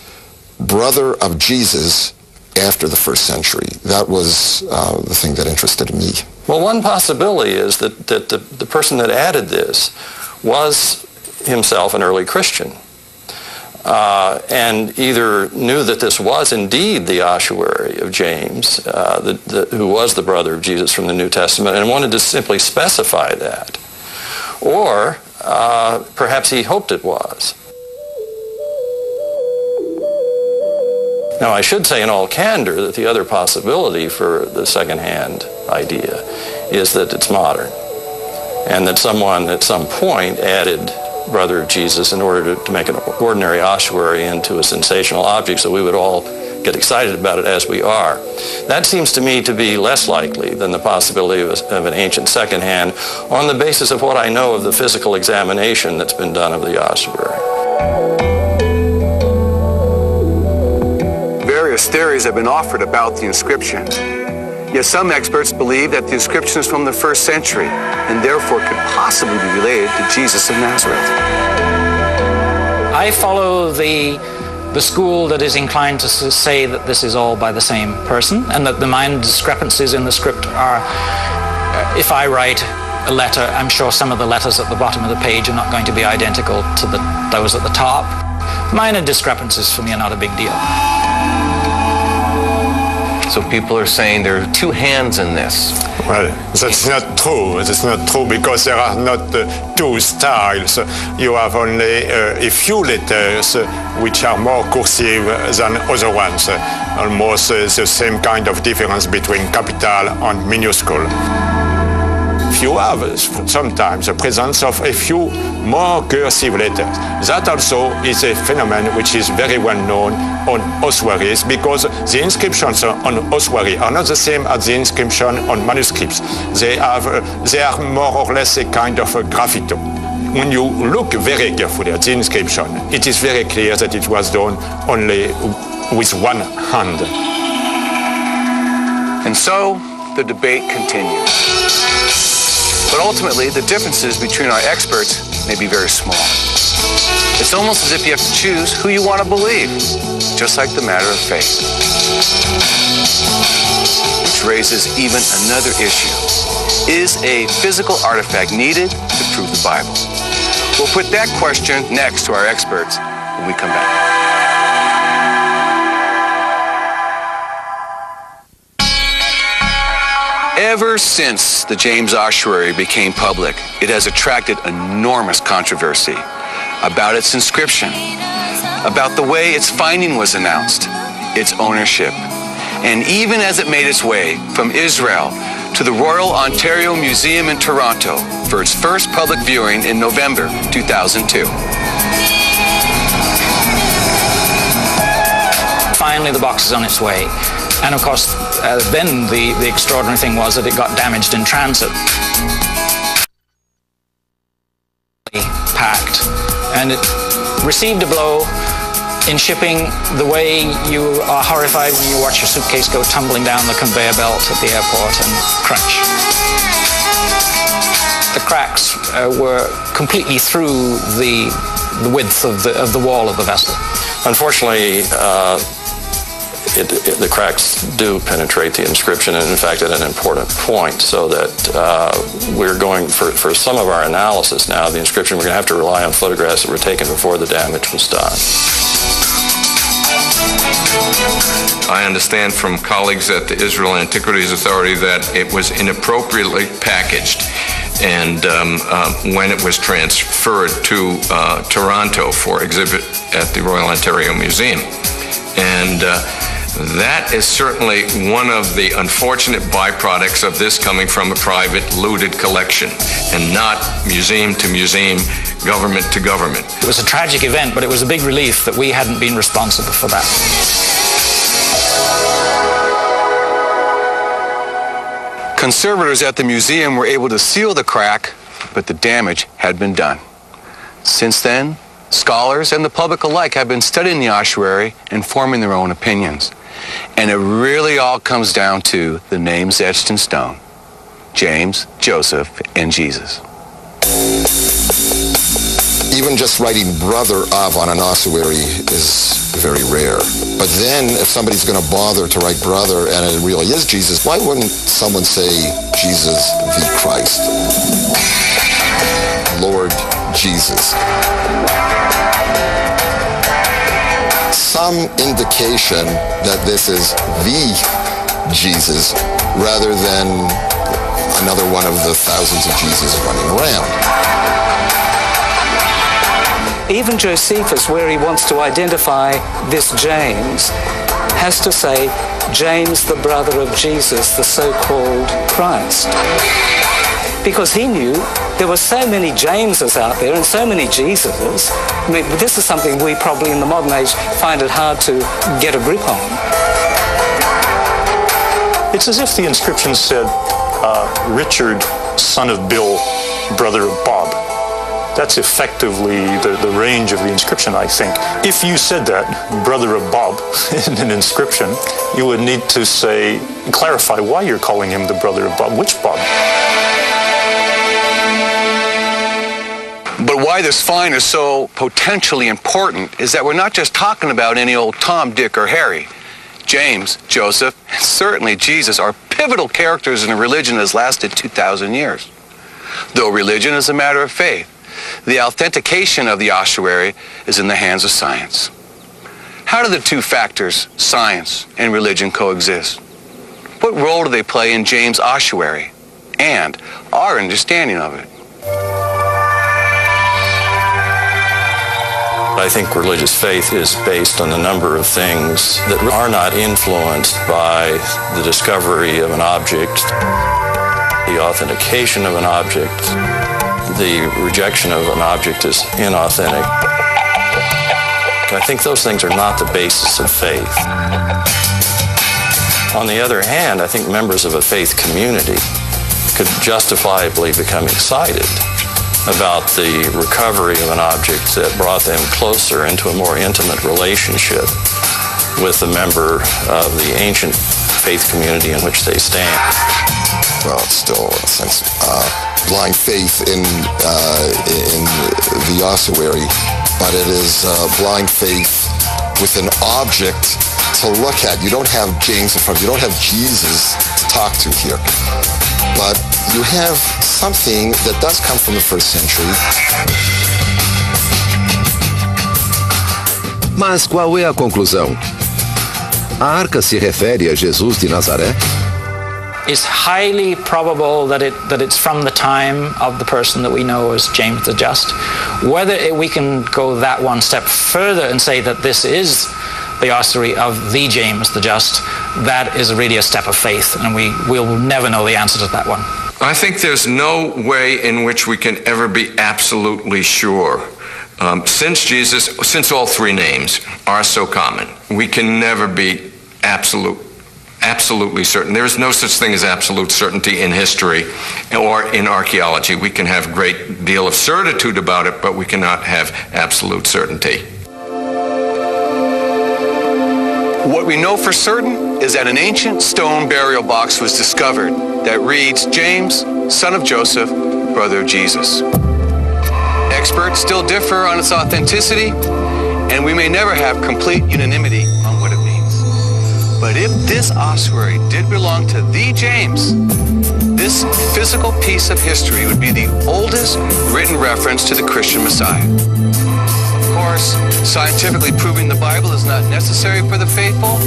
brother of Jesus after the 1st century? That was the thing that interested me. Well, one possibility is that the person that added this was himself an early Christian. And either knew that this was indeed the ossuary of James, who was the brother of Jesus from the New Testament, and wanted to simply specify that. Or perhaps he hoped it was. Now, I should say in all candor that the other possibility for the second-hand idea is that it's modern, and that someone at some point added brother of Jesus in order to make an ordinary ossuary into a sensational object so we would all get excited about it as we are. That seems to me to be less likely than the possibility of an ancient second hand on the basis of what I know of the physical examination that's been done of the ossuary. Various theories have been offered about the inscription. Yet some experts believe that the inscription is from the 1st century and therefore could possibly be related to Jesus of Nazareth. I follow the school that is inclined to say that this is all by the same person, and that the minor discrepancies in the script are, if I write a letter, I'm sure some of the letters at the bottom of the page are not going to be identical to those at the top. Minor discrepancies for me are not a big deal. So people are saying there are two hands in this. Well, that's not true. That's not true because there are not two styles. You have only a few letters which are more cursive than other ones. Almost the same kind of difference between capital and minuscule. You have sometimes the presence of a few more cursive letters. That also is a phenomenon which is very well known on ossuaries, because the inscriptions on ossuary are not the same as the inscription on manuscripts. They are more or less a kind of a graffito. When you look very carefully at the inscription, it is very clear that it was done only with one hand. And so the debate continues. But ultimately, the differences between our experts may be very small. It's almost as if you have to choose who you want to believe, just like the matter of faith. Which raises even another issue. Is a physical artifact needed to prove the Bible? We'll put that question next to our experts when we come back. Ever since the James Ossuary became public, it has attracted enormous controversy about its inscription, about the way its finding was announced, its ownership, and even as it made its way from Israel to the Royal Ontario Museum in Toronto for its first public viewing in November 2002. Finally, the box is on its way. And of course, then the extraordinary thing was that it got damaged in transit. Packed. And it received a blow in shipping the way you are horrified when you watch your suitcase go tumbling down the conveyor belt at the airport and crunch. The cracks were completely through the width of the wall of the vessel. Unfortunately, the cracks do penetrate the inscription, and in fact at an important point, so that we're going, for some of our analysis now, the inscription, we're going to have to rely on photographs that were taken before the damage was done. I understand from colleagues at the Israel Antiquities Authority that it was inappropriately packaged, and when it was transferred to Toronto for exhibit at the Royal Ontario Museum. And that is certainly one of the unfortunate byproducts of this coming from a private, looted collection, and not museum to museum, government to government. It was a tragic event, but it was a big relief that we hadn't been responsible for that. Conservators at the museum were able to seal the crack, but the damage had been done. Since then, scholars and the public alike have been studying the ossuary and forming their own opinions. And it really all comes down to the names etched in stone: James, Joseph, and Jesus. Even just writing brother of on an ossuary is very rare. But then if somebody's going to bother to write brother and it really is Jesus, why wouldn't someone say Jesus the Christ? Lord Jesus. Some indication that this is the Jesus rather than another one of the thousands of Jesus running around. Even Josephus, where he wants to identify this James, has to say James, the brother of Jesus, the so-called Christ. Because he knew there were so many Jameses out there and so many Jesuses. I mean, this is something we probably in the modern age find it hard to get a grip on. It's as if the inscription said, Richard, son of Bill, brother of Bob. That's effectively the range of the inscription, I think. If you said that, brother of Bob, in an inscription, you would need to say, clarify why you're calling him the brother of Bob. Which Bob? But why this find is so potentially important is that we're not just talking about any old Tom, Dick, or Harry. James, Joseph, and certainly Jesus are pivotal characters in a religion that has lasted 2,000 years. Though religion is a matter of faith, the authentication of the ossuary is in the hands of science. How do the two factors, science and religion, coexist? What role do they play in James' ossuary and our understanding of it? I think religious faith is based on a number of things that are not influenced by the discovery of an object, the authentication of an object, the rejection of an object as inauthentic. I think those things are not the basis of faith. On the other hand, I think members of a faith community could justifiably become excited about the recovery of an object that brought them closer into a more intimate relationship with the member of the ancient faith community in which they stand. Well, it's still, in a sense, blind faith in the ossuary, but it is blind faith with an object to look at. You don't have James in front of you. You don't have Jesus to talk to here. But you have something that does come from the first century. Mas qual é a conclusão? A arca se refere a Jesus de Nazaré? It's highly probable that it's from the time of the person that we know as James the Just. Whether we can go that one step further and say that this is the ossuary of the James the Just, that is really a step of faith, and we'll never know the answer to that one. I think there's no way in which we can ever be absolutely sure. Since all three names are so common, we can never be absolutely certain. There is no such thing as absolute certainty in history or in archaeology. We can have a great deal of certitude about it, but we cannot have absolute certainty. What we know for certain is that an ancient stone burial box was discovered that reads, James, son of Joseph, brother of Jesus. Experts still differ on its authenticity, and we may never have complete unanimity on what it means. But if this ossuary did belong to the James, this physical piece of history would be the oldest written reference to the Christian Messiah. Of course, scientifically proving the Bible is not necessary for the faithful,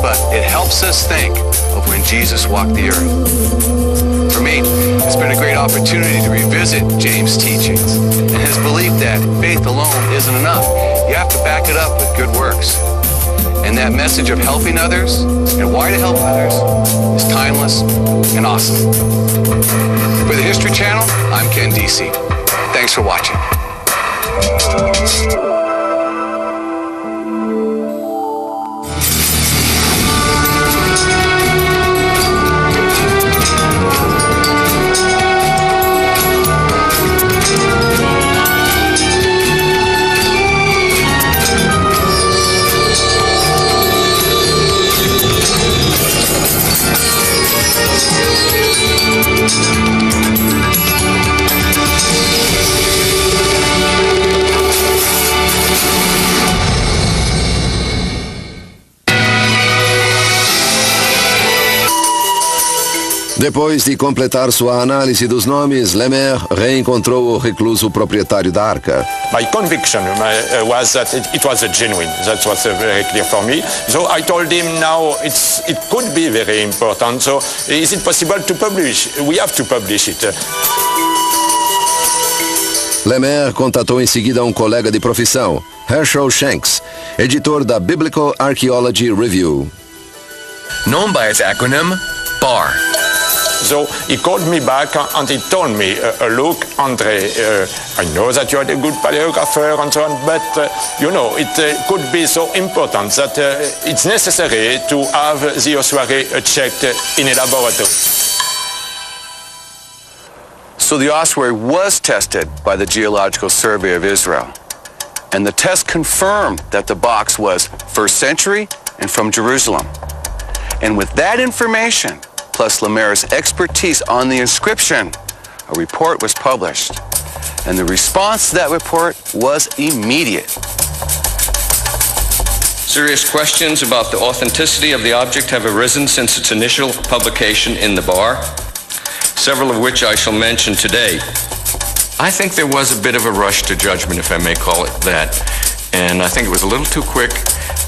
but it helps us think of when Jesus walked the earth. For me, it's been a great opportunity to revisit James' teachings and his belief that faith alone isn't enough. You have to back it up with good works. And that message of helping others and why to help others is timeless and awesome. For the History Channel, I'm Ken Deasy. Thanks for watching. Depois de completar sua análise dos nomes, Lemaire reencontrou o recluso proprietário da arca. My conviction was that it was a genuine. That was very clear for me. So I told him now it could be very important. So is it possible to publish? We have to publish it. Lemaire contatou em seguida um colega de profissão, Herschel Shanks, editor da Biblical Archaeology Review. Known by its acronym, BAR. So he called me back and he told me, look, André, I know that you are a good paleographer and so on, but, you know, it could be so important that it's necessary to have the ossuary checked in a laboratory. So the ossuary was tested by the Geological Survey of Israel. And the test confirmed that the box was 1st century and from Jerusalem. And with that information, plus Lemaire's expertise on the inscription, a report was published. And the response to that report was immediate. Serious questions about the authenticity of the object have arisen since its initial publication in the BAR, several of which I shall mention today. I think there was a bit of a rush to judgment, if I may call it that, and I think it was a little too quick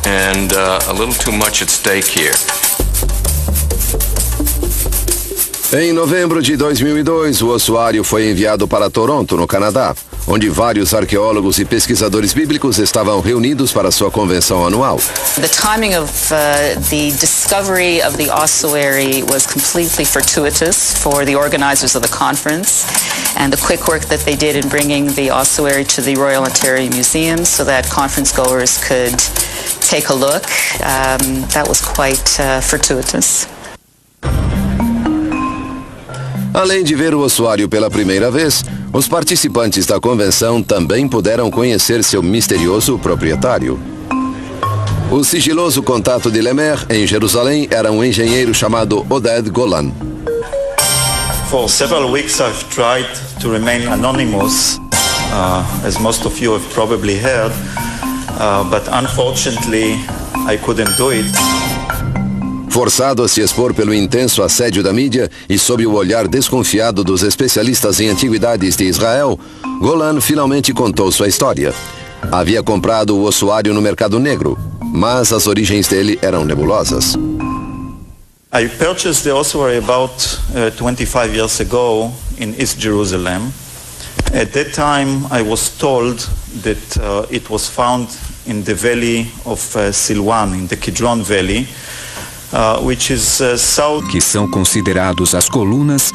and a little too much at stake here. Em novembro de 2002, o ossuário foi enviado para Toronto, no Canadá, onde vários arqueólogos e pesquisadores bíblicos estavam reunidos para sua convenção anual. The timing of the discovery of the ossuary was completely fortuitous for the organizers of the conference, and the quick work that they did in bringing the ossuary to the Royal Ontario Museum so that conference goers could take a look, that was quite fortuitous. Além de ver o ossuário pela primeira vez, os participantes da convenção também puderam conhecer seu misterioso proprietário. O sigiloso contato de Lemaire em Jerusalém era um engenheiro chamado Oded Golan. For several weeks I've tried to remain anonymous, as most of you have probably heard, but unfortunately I couldn't do it. Forçado a se expor pelo intenso assédio da mídia e sob o olhar desconfiado dos especialistas em antiguidades de Israel, Golan finalmente contou sua história. Havia comprado o ossuário no mercado negro, mas as origens dele eram nebulosas. I purchased the ossuary about 25 years ago in East Jerusalem. At that time I was told that it was found in the valley of Silwan, in the Kidron Valley, which is south. Que são considerados as colunas,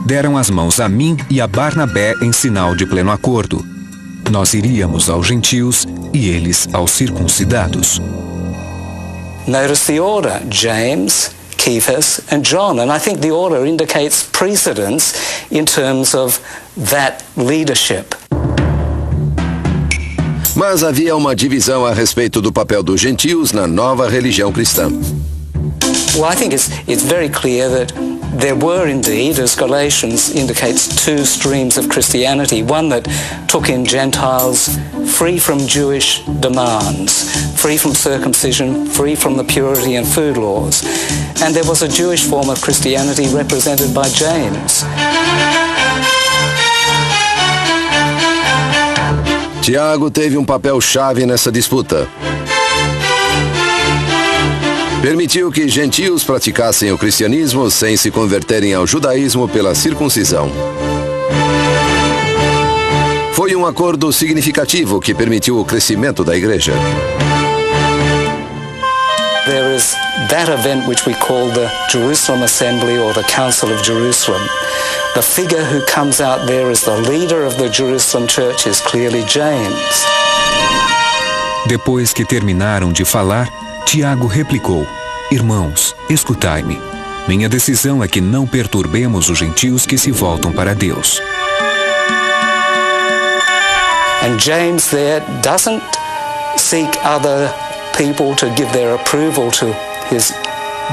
deram as mãos a mim e a Barnabé em sinal de pleno acordo. Nós iríamos aos gentios e eles aos circuncidados. Notice the order: James, Cephas and John. And I think the order indicates precedence in terms of that leadership. Mas havia uma divisão a respeito do papel dos gentios na nova religião cristã. Well, I think it's very clear that there were indeed, as Galatians indicates, two streams of Christianity. One that took in Gentiles free from Jewish demands, free from circumcision, free from the purity and food laws. And there was a Jewish form of Christianity represented by James. Tiago teve um papel-chave nessa disputa. Permitiu que gentios praticassem o cristianismo sem se converterem ao judaísmo pela circuncisão. Foi um acordo significativo que permitiu o crescimento da igreja. There is that event which we call the Jerusalem Assembly or the Council of Jerusalem. The figure who comes out there as the leader of the Jerusalem church is clearly James. Depois que terminaram de falar, Tiago replicou: Irmãos, escutai-me. Minha decisão é que não perturbemos os gentios que se voltam para Deus. And James there doesn't seek other people to give their approval to his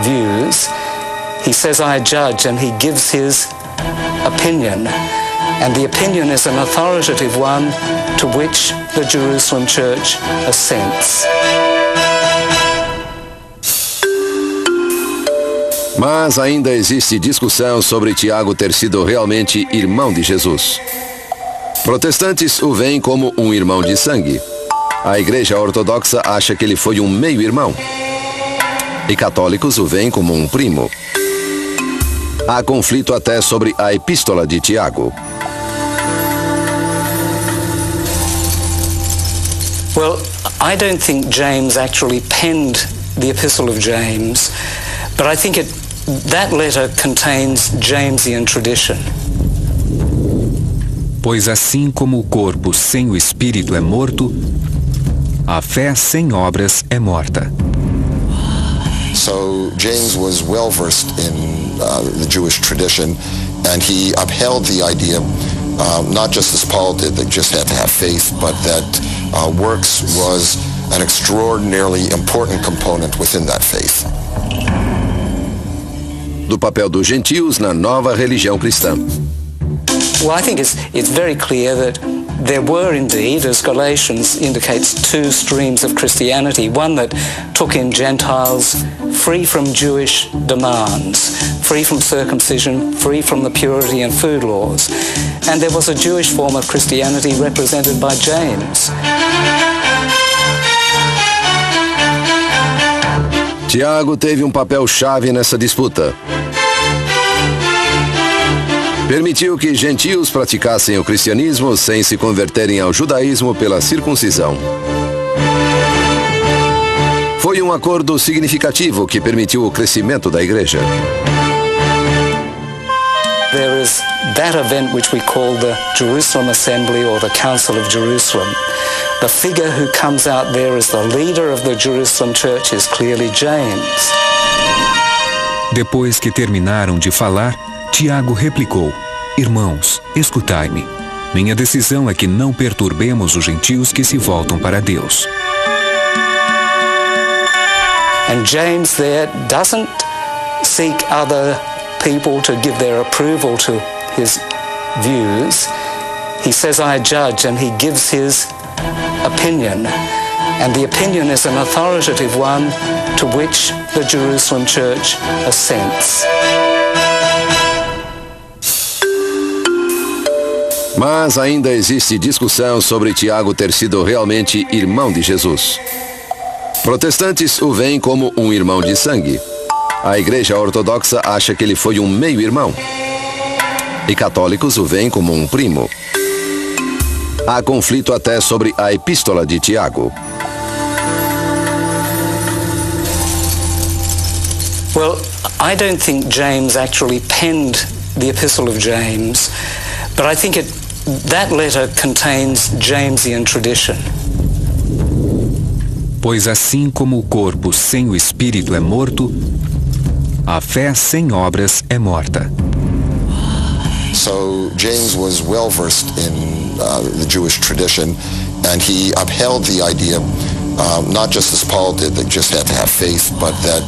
views. He says, I judge, and he gives his opinion. And the opinion is an authoritative one to which the Jerusalem church assents. Mas ainda existe discussão sobre Tiago ter sido realmente irmão de Jesus. Protestantes o veem como um irmão de sangue. A Igreja Ortodoxa acha que ele foi um meio-irmão. E católicos o veem como um primo. Há conflito até sobre a Epístola de Tiago. Well, I don't think James actually penned the Epistle of James, but I think that letter contains Jamesian tradition. Pois assim como o corpo sem o espírito é morto, a fé sem obras é morta. So James was well versed in the Jewish tradition, and he upheld the idea, not just as Paul did, that just had to have faith, but that works was an extraordinarily important component within that faith. Do papel dos gentios na nova religião cristã. Well, I think it's very clear that there were indeed, as Galatians indicates, two streams of Christianity. One that took in Gentiles free from Jewish demands, free from circumcision, free from the purity and food laws. And there was a Jewish form of Christianity represented by James. Tiago teve um papel-chave nessa disputa. Permitiu que gentios praticassem o cristianismo sem se converterem ao judaísmo pela circuncisão. Foi um acordo significativo que permitiu o crescimento da igreja. There is that event which we call the Jerusalem Assembly or the Council of Jerusalem. The figure who comes out there as the leader of the Jerusalem church is clearly James. Depois que terminaram de falar, Tiago replicou: Irmãos, escutai-me. Minha decisão é que não perturbemos os gentios que se voltam para Deus. And James there doesn't seek other people to give their approval to his views. He says, I judge, and he gives his opinion. And the opinion is an authoritative one to which the Jerusalem church assents. Mas ainda existe discussão sobre Tiago ter sido realmente irmão de Jesus. Protestantes o veem como um irmão de sangue. A Igreja Ortodoxa acha que ele foi um meio-irmão. E católicos o veem como um primo. Há conflito até sobre a Epístola de Tiago. Well, I don't think James actually penned the Epistle of James, but I think that letter contains Jamesian tradition. Pois assim como o corpo sem o espírito é morto, a fé sem obras é morta. So James was well versed in the Jewish tradition, and he upheld the idea, not just as Paul did, that you just had to have faith, but that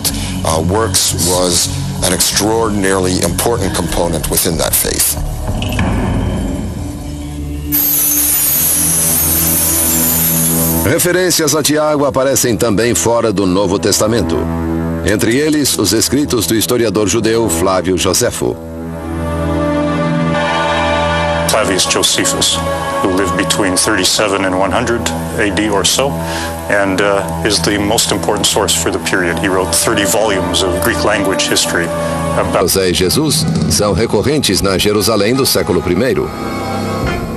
works was an extraordinarily important component within that faith. Referências a Tiago aparecem também fora do Novo Testamento. Entre eles, os escritos do historiador judeu Flávio Joséfo. Flavius Josephus, who lived between 37 and 100 AD or so, and is the most important source for the period. He wrote 30 volumes of Greek language history about... José e Jesus são recorrentes na Jerusalém do século I.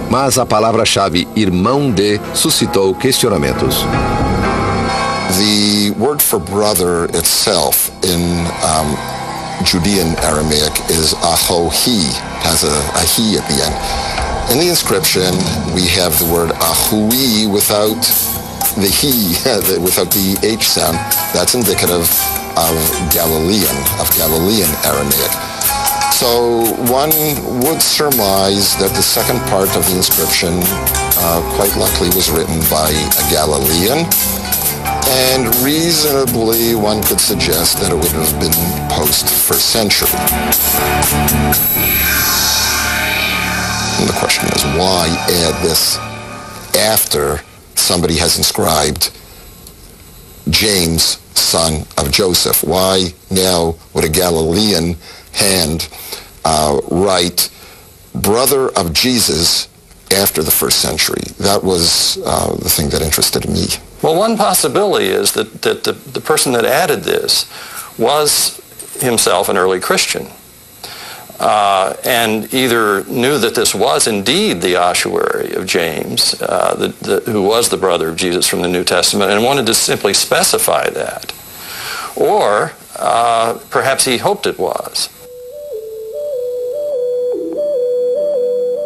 Mas a palavra-chave irmão de suscitou questionamentos. The word for brother itself in Judean Aramaic is ahohi, has a he at the end. In the inscription, we have the word ahui without the he, without the H sound. That's indicative of Galilean Aramaic. So one would surmise that the second part of the inscription quite likely was written by a Galilean, and reasonably one could suggest that it would have been post-1st century. And the question is, why add this after somebody has inscribed James, son of Joseph? Why now would a Galilean hand write brother of Jesus after the 1st century? That was the thing that interested me. Well, one possibility is that the person that added this was himself an early Christian, and either knew that this was indeed the ossuary of James, who was the brother of Jesus from the New Testament, and wanted to simply specify that, or perhaps he hoped it was.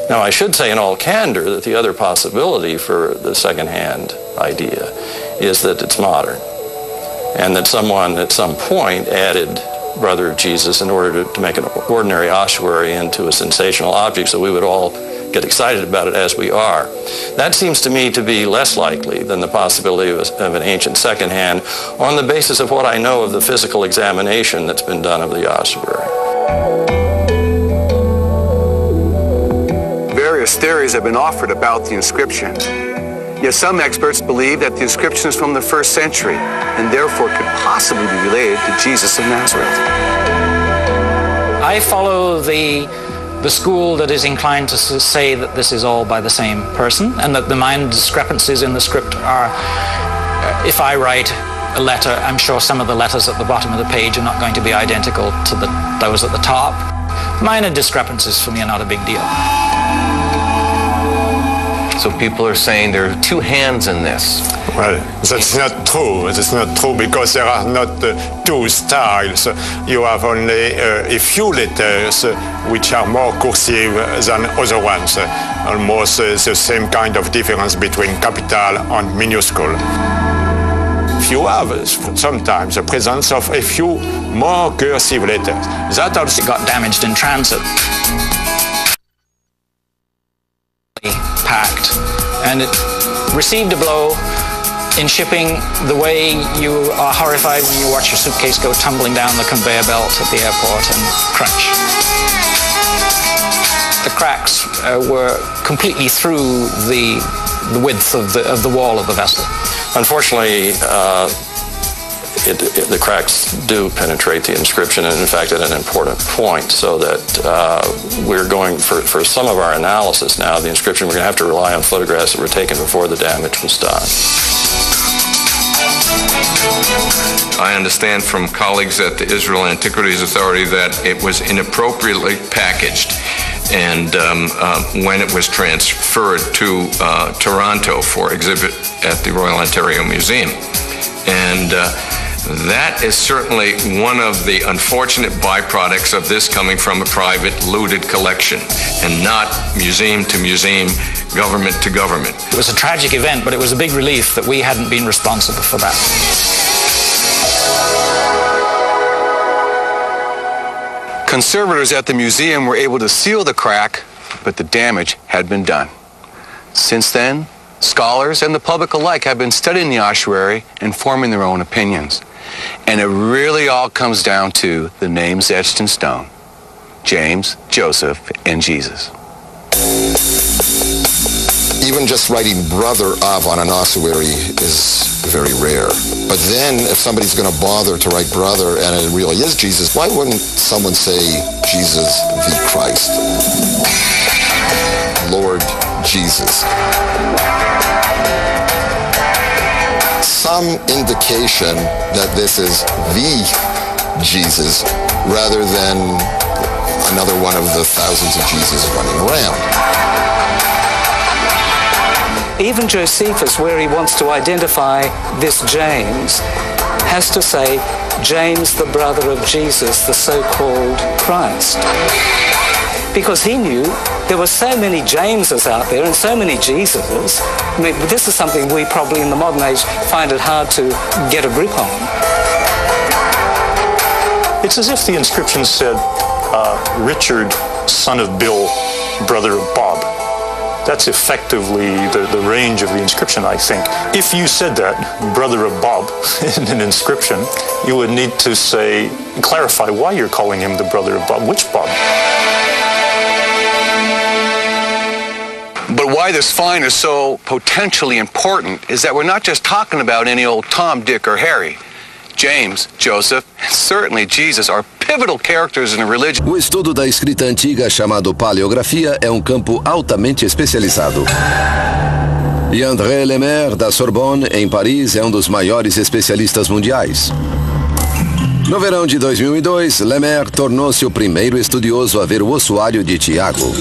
Now, I should say in all candor that the other possibility for the second-hand idea is that it's modern, and that someone at some point added brother of Jesus in order to make an ordinary ossuary into a sensational object so we would all get excited about it as we are. That seems to me to be less likely than the possibility of an ancient second-hand on the basis of what I know of the physical examination that's been done of the ossuary. Various theories have been offered about the inscription. Yet some experts believe that the inscription is from the 1st century and therefore could possibly be related to Jesus of Nazareth. I follow the school that is inclined to say that this is all by the same person, and that the minor discrepancies in the script are, if I write a letter, I'm sure some of the letters at the bottom of the page are not going to be identical to those at the top. Minor discrepancies for me are not a big deal. So people are saying there are two hands in this. Well, that's not true. That's not true because there are not two styles. You have only a few letters which are more cursive than other ones. Almost the same kind of difference between capital and minuscule. If you have sometimes the presence of a few more cursive letters, that also got damaged in transit. Packed, and it received a blow in shipping the way you are horrified when you watch your suitcase go tumbling down the conveyor belt at the airport and crunch. The cracks were completely through the width of the wall of the vessel. Unfortunately, the cracks do penetrate the inscription, and in fact at an important point, so that we're going, for some of our analysis now, the inscription, we're going to have to rely on photographs that were taken before the damage was done. I understand from colleagues at the Israel Antiquities Authority that it was inappropriately packaged, and when it was transferred to Toronto for exhibit at the Royal Ontario Museum. And That is certainly one of the unfortunate byproducts of this coming from a private, looted collection and not museum to museum, government to government. It was a tragic event, but it was a big relief that we hadn't been responsible for that. Conservators at the museum were able to seal the crack, but the damage had been done. Since then, scholars and the public alike have been studying the ossuary and forming their own opinions. And it really all comes down to the names etched in stone: James, Joseph, and Jesus. Even just writing brother of on an ossuary is very rare. But then if somebody's going to bother to write brother and it really is Jesus, why wouldn't someone say Jesus the Christ? Lord Jesus. Some indication that this is the Jesus rather than another one of the thousands of Jesus running around. Even Josephus, where he wants to identify this James, has to say James, the brother of Jesus, the so-called Christ. Because he knew there were so many Jameses out there and so many Jesuses. I mean, this is something we probably in the modern age find it hard to get a grip on. It's as if the inscription said, Richard, son of Bill, brother of Bob. That's effectively the range of the inscription, I think. If you said that, brother of Bob, in an inscription, you would need to say, clarify why you're calling him the brother of Bob. Which Bob? But why this find is so potentially important is that we're not just talking about any old Tom, Dick, or Harry. James, Joseph, and certainly Jesus are pivotal characters in the religion. O estudo da escrita antiga, chamado paleografia, é um campo altamente especializado. E André Lemaire, da Sorbonne, em Paris, é um dos maiores especialistas mundiais. No verão de 2002, Lemaire tornou-se o primeiro estudioso a ver o ossuário de Tiago.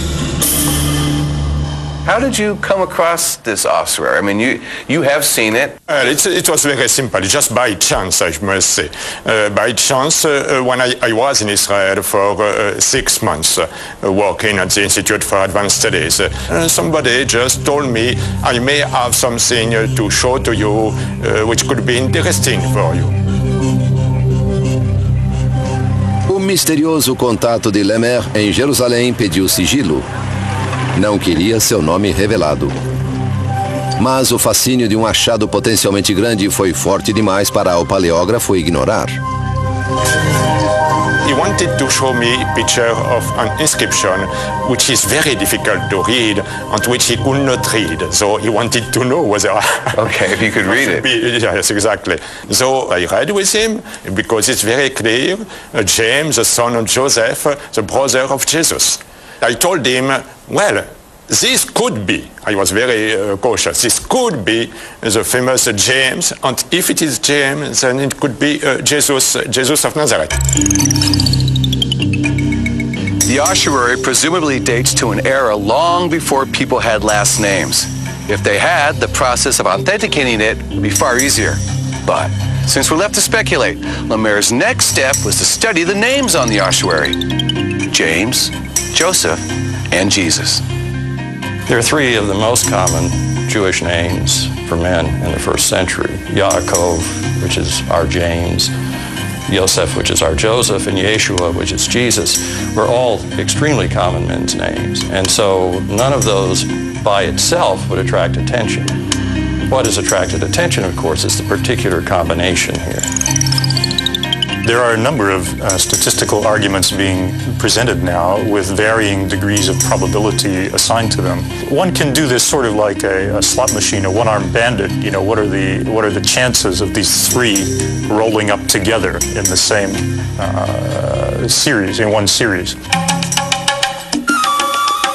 How did you come across this ossuary? I mean, you have seen it. It was very simple, just by chance, I must say. By chance, when I was in Israel for 6 months, working at the Institute for Advanced Studies, somebody just told me I may have something to show to you which could be interesting for you. O misterioso contato de Lemaire em Jerusalém pediu sigilo. Não queria seu nome revelado. Mas o fascínio de um achado potencialmente grande foi forte demais para o paleógrafo ignorar. He wanted to show me a picture of an inscription which is very difficult to read and which he could not read. So he wanted to know whether... Okay, if you could read it. Yes, exactly. So I read with him because it's very clear. James, the son of Joseph, the brother of Jesus. I told him, well, this could be, I was very cautious, this could be the famous James, and if it is James, then it could be Jesus of Nazareth. The ossuary presumably dates to an era long before people had last names. If they had, the process of authenticating it would be far easier. But since we're left to speculate, Lemaire's next step was to study the names on the ossuary: James, Joseph, and Jesus. There are three of the most common Jewish names for men in the first century: Yaakov, which is our James, Yosef, which is our Joseph, and Yeshua, which is Jesus, were all extremely common men's names. And so none of those by itself would attract attention. What has attracted attention, of course, is the particular combination here. There are a number of statistical arguments being presented now with varying degrees of probability assigned to them. One can do this sort of like a slot machine, a one-armed bandit. You know, what are the chances of these three rolling up together in the same series, in one series?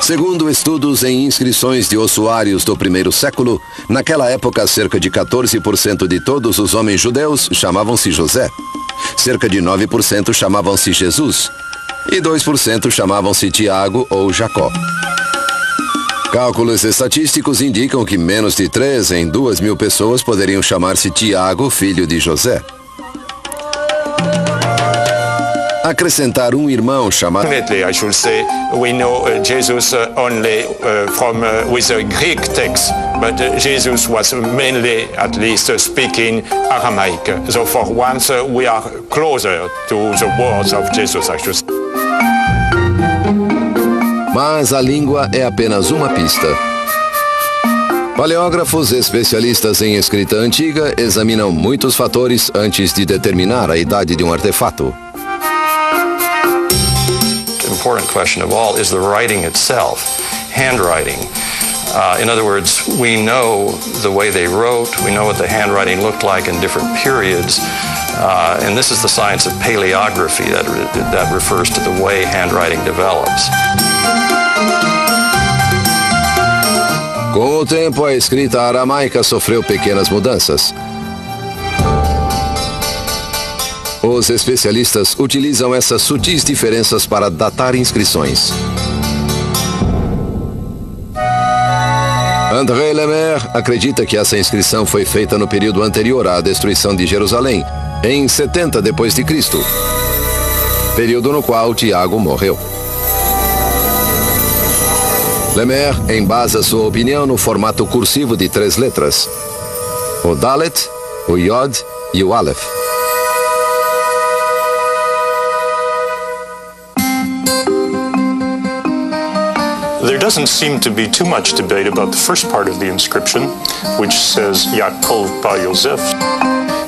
Segundo estudos em inscrições de ossuários do primeiro século, naquela época cerca de 14% de todos os homens judeus chamavam-se José. Cerca de 9% chamavam-se Jesus e 2% chamavam-se Tiago ou Jacó. Cálculos estatísticos indicam que menos de 3 em 2.000 pessoas poderiam chamar-se Tiago, filho de José. acrescentar um irmão chamado... I should say, we know Jesus only from with a Greek text, but Jesus was mainly, at least, speaking Aramaic. So for once, we are closer to the words of Jesus, I should say. Mas a língua é apenas uma pista. Paleógrafos especialistas em escrita antiga examinam muitos fatores antes de determinar a idade de um artefato. The important question of all is the writing itself, handwriting. In other words, we know the way they wrote, we know what the handwriting looked like in different periods, and this is the science of paleography that refers to the way handwriting develops. Com o tempo, a escrita aramaica sofreu pequenas mudanças. Os especialistas utilizam essas sutis diferenças para datar inscrições. André Lemaire acredita que essa inscrição foi feita no período anterior à destruição de Jerusalém, em 70 d.C., período no qual Tiago morreu. Lemaire embasa sua opinião no formato cursivo de 3 letras: o Dalet, o Yod e o Aleph. There doesn't seem to be too much debate about the first part of the inscription, which says Yaakov Bar Yosef.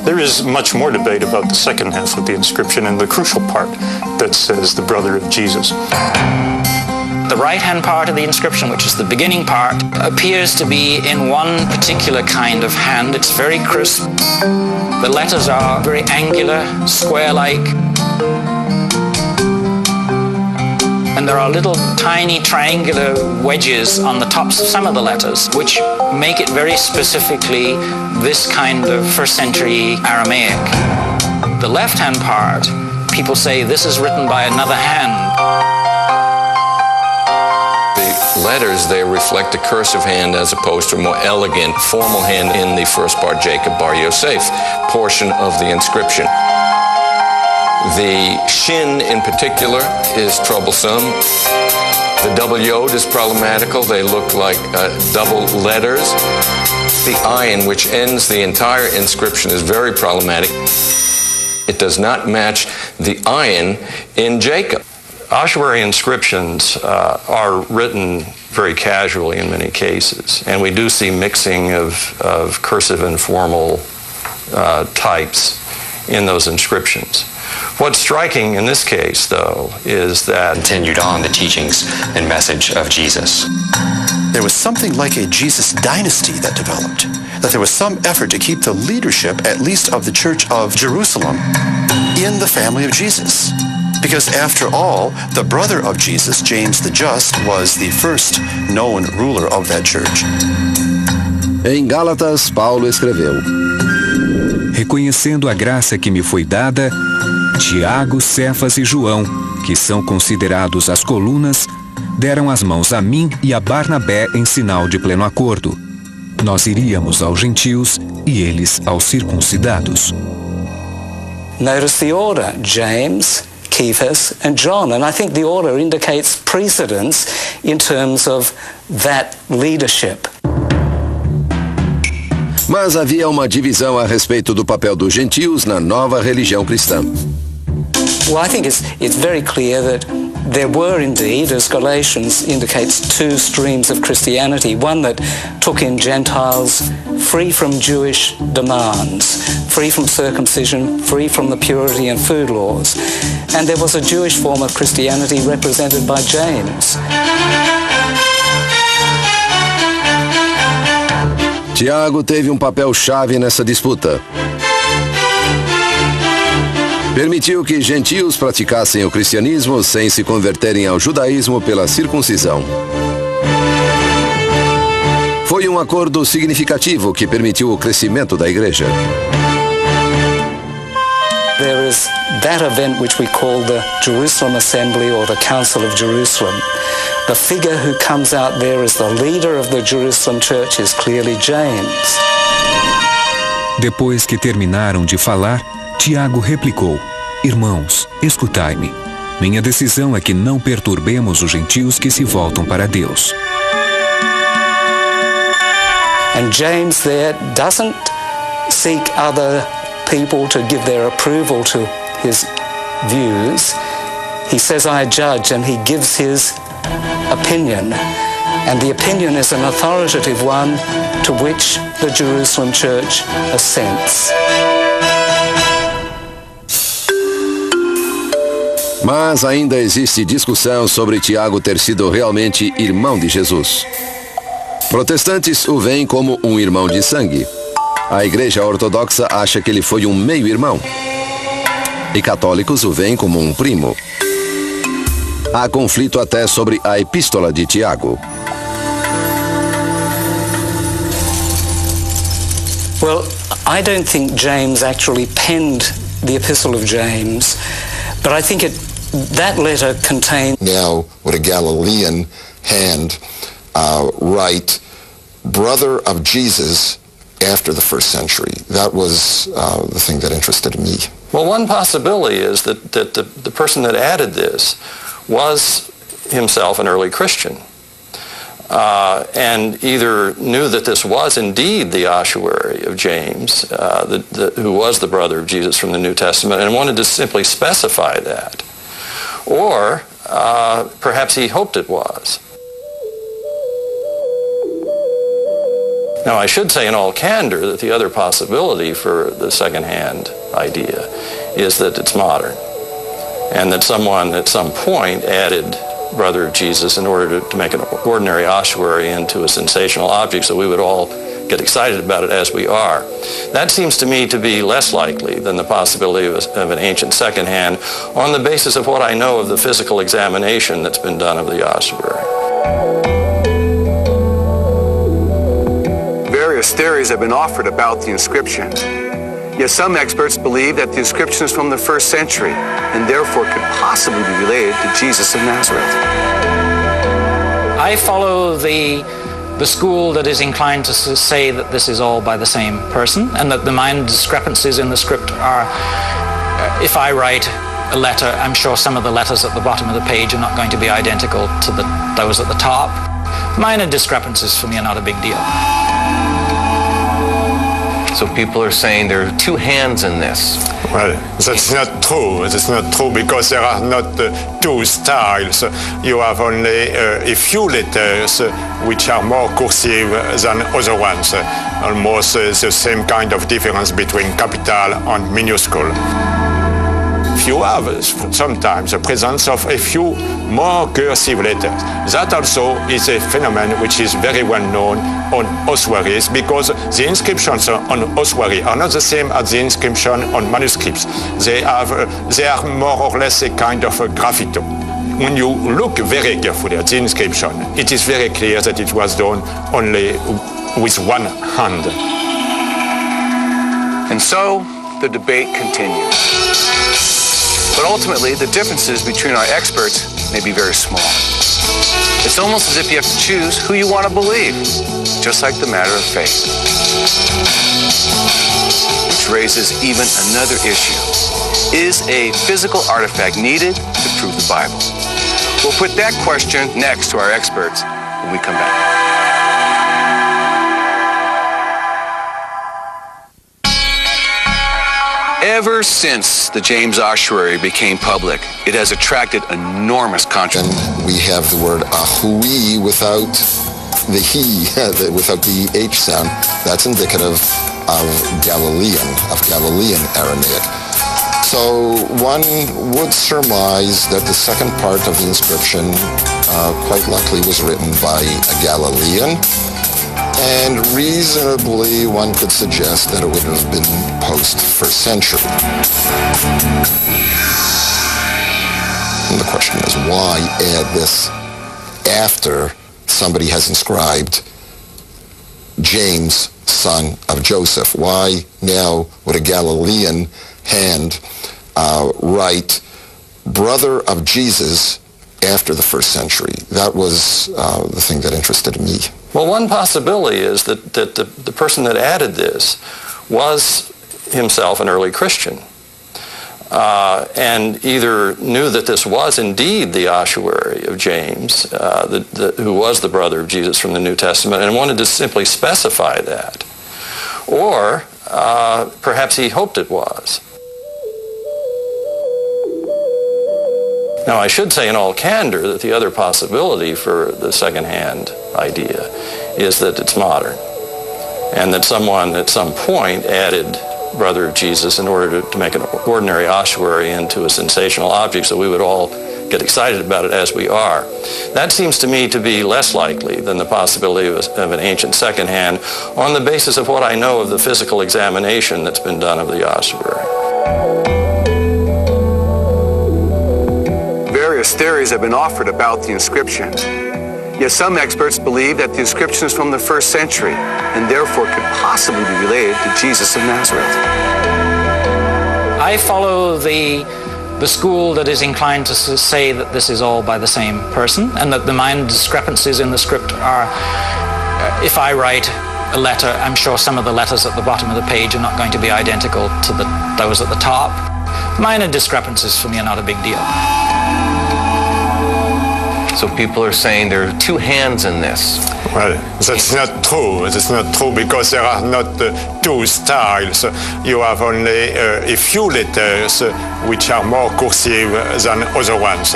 There is much more debate about the second half of the inscription and the crucial part that says the brother of Jesus. The right-hand part of the inscription, which is the beginning part, appears to be in one particular kind of hand. It's very crisp. The letters are very angular, square-like. And there are little tiny triangular wedges on the tops of some of the letters, which make it very specifically this kind of first-century Aramaic. The left-hand part, people say this is written by another hand. Letters, they reflect a cursive hand as opposed to a more elegant, formal hand in the first part, Jacob Bar Yosef portion of the inscription. The shin in particular is troublesome. The double yod is problematical. They look like double letters. The ayin, which ends the entire inscription, is very problematic. It does not match the ayin in Jacob. Ossuary inscriptions are written very casually in many cases, and we do see mixing of cursive and formal types in those inscriptions. What's striking in this case, though, is that continued on the teachings and message of Jesus. There was something like a Jesus dynasty that developed, that there was some effort to keep the leadership, at least of the Church of Jerusalem, in the family of Jesus. Because after all, the brother of Jesus, James the Just, was the first known ruler of that church. Em Gálatas, Paulo escreveu: reconhecendo a graça que me foi dada, Tiago, Cefas e João, que são considerados as colunas, deram as mãos a mim e a Barnabé em sinal de pleno acordo. Nós iríamos aos gentios e eles aos circuncidados. Notice the order: James, Cephas and John, and I think the order indicates precedence in terms of that leadership. Mas havia uma divisão a respeito do papel dos gentios na nova religião cristã. Well, I think it's very clear that there were indeed, as Galatians indicates, 2 streams of Christianity. One that took in Gentiles free from Jewish demands, free from circumcision, free from the purity and food laws. And there was a Jewish form of Christianity represented by James. Tiago teve um papel-chave nessa disputa. Permitiu que gentios praticassem o cristianismo sem se converterem ao judaísmo pela circuncisão. Foi um acordo significativo que permitiu o crescimento da igreja. There is that event which we call the Jerusalem Assembly or the Council of Jerusalem. The figure who comes out there as the leader of the Jerusalem church is clearly James. Depois que terminaram de falar, Tiago replicou: Irmãos, escutai-me. Minha decisão é que não perturbemos os gentios que se voltam para Deus. And James there doesn't seek other people to give their approval to his views. He says, I judge, and he gives his opinion. And the opinion is an authoritative one to which the Jerusalem church assents. Mas ainda existe discussão sobre Tiago ter sido realmente irmão de Jesus. Protestantes o veem como um irmão de sangue. A Igreja Ortodoxa acha que ele foi um meio-irmão. E católicos o veem como um primo. Há conflito até sobre a Epístola de Tiago. Well, I don't think James actually penned the Epistle of James, but I think that letter contained... Now, would a Galilean hand write, brother of Jesus, after the first century? That was the thing that interested me. Well, one possibility is that the person that added this was himself an early Christian, and either knew that this was indeed the ossuary of James, who was the brother of Jesus from the New Testament, and wanted to simply specify that. Or perhaps he hoped it was. Now, I should say in all candor that the other possibility for the second-hand idea is that it's modern, and that someone at some point added brother of Jesus in order to make an ordinary ossuary into a sensational object so we would all get excited about it as we are. That seems to me to be less likely than the possibility of an ancient second-hand on the basis of what I know of the physical examination that's been done of the ossuary. Various theories have been offered about the inscription. Yet some experts believe that the inscription is from the 1st century and therefore could possibly be related to Jesus of Nazareth. I follow the school that is inclined to say that this is all by the same person, and that the minor discrepancies in the script are, if I write a letter, I'm sure some of the letters at the bottom of the page are not going to be identical to those at the top. Minor discrepancies for me are not a big deal. So people are saying there are two hands in this. Well, that's not true. That's not true because there are not two styles. You have only a few letters which are more cursive than other ones. Almost the same kind of difference between capital and minuscule. You have sometimes the presence of a few more cursive letters. That also is a phenomenon which is very well known on ossuaries because the inscriptions on ossuary are not the same as the inscription on manuscripts. They are more or less a kind of a graffito. When you look very carefully at the inscription, it is very clear that it was done only with one hand. And so the debate continues. But ultimately, the differences between our experts may be very small. It's almost as if you have to choose who you want to believe, just like the matter of faith. Which raises even another issue. Is a physical artifact needed to prove the Bible? We'll put that question next to our experts when we come back. Ever since the James Ossuary became public, it has attracted enormous controversy. And we have the word ahui without the he, without the H sound. That's indicative of Galilean Aramaic. So one would surmise that the second part of the inscription quite likely was written by a Galilean. And reasonably, one could suggest that it would have been post-1st century. And the question is, why add this after somebody has inscribed James, son of Joseph? Why now would a Galilean hand write brother of Jesus after the 1st century? That was the thing that interested me. Well, one possibility is that the person that added this was himself an early Christian, and either knew that this was indeed the ossuary of James, who was the brother of Jesus from the New Testament, and wanted to simply specify that. Or perhaps he hoped it was. Now, I should say in all candor that the other possibility for the second-hand idea is that it's modern, and that someone at some point added brother of Jesus in order to make an ordinary ossuary into a sensational object so we would all get excited about it as we are. That seems to me to be less likely than the possibility of an ancient second-hand on the basis of what I know of the physical examination that's been done of the ossuary. Various theories have been offered about the inscription. Yet some experts believe that the inscription is from the 1st century and therefore could possibly be related to Jesus of Nazareth. I follow the school that is inclined to say that this is all by the same person, and that the minor discrepancies in the script are, if I write a letter, I'm sure some of the letters at the bottom of the page are not going to be identical to those at the top. Minor discrepancies for me are not a big deal. So people are saying there are two hands in this. Well, that's not true. That's not true because there are not two styles. You have only a few letters which are more cursive than other ones.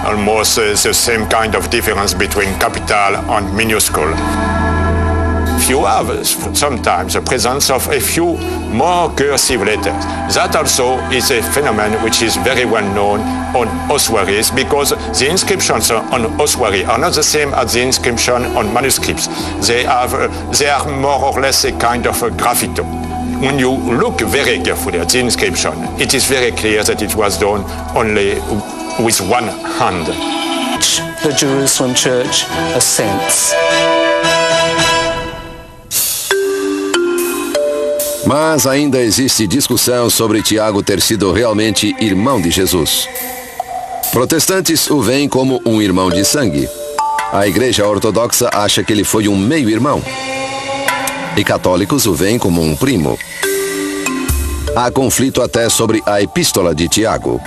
Almost the same kind of difference between capital and minuscule. You have sometimes the presence of a few more cursive letters. That also is a phenomenon which is very well known on ossuaries because the inscriptions on ossuary are not the same as the inscription on manuscripts. They are more or less a kind of a graffito. When you look very carefully at the inscription, it is very clear that it was done only with one hand. The Jerusalem Church assents. Mas ainda existe discussão sobre Tiago ter sido realmente irmão de Jesus. Protestantes o veem como um irmão de sangue. A Igreja Ortodoxa acha que ele foi um meio-irmão. E católicos o veem como um primo. Há conflito até sobre a Epístola de Tiago.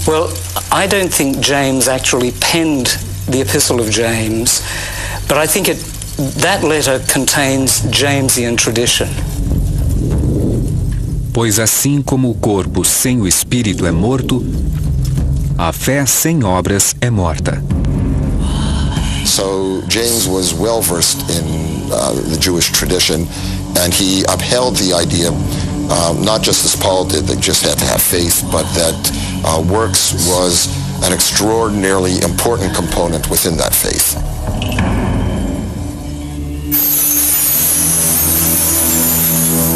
Well, I don't think James actually penned the Epistle of James, but I think that letter contains Jamesian tradition. Pois assim como o corpo sem o espírito é morto, a fé sem obras é morta. So James was well versed in the Jewish tradition, and he upheld the idea, not just as Paul did, that just had to have faith, but that works was an extraordinarily important component within that faith.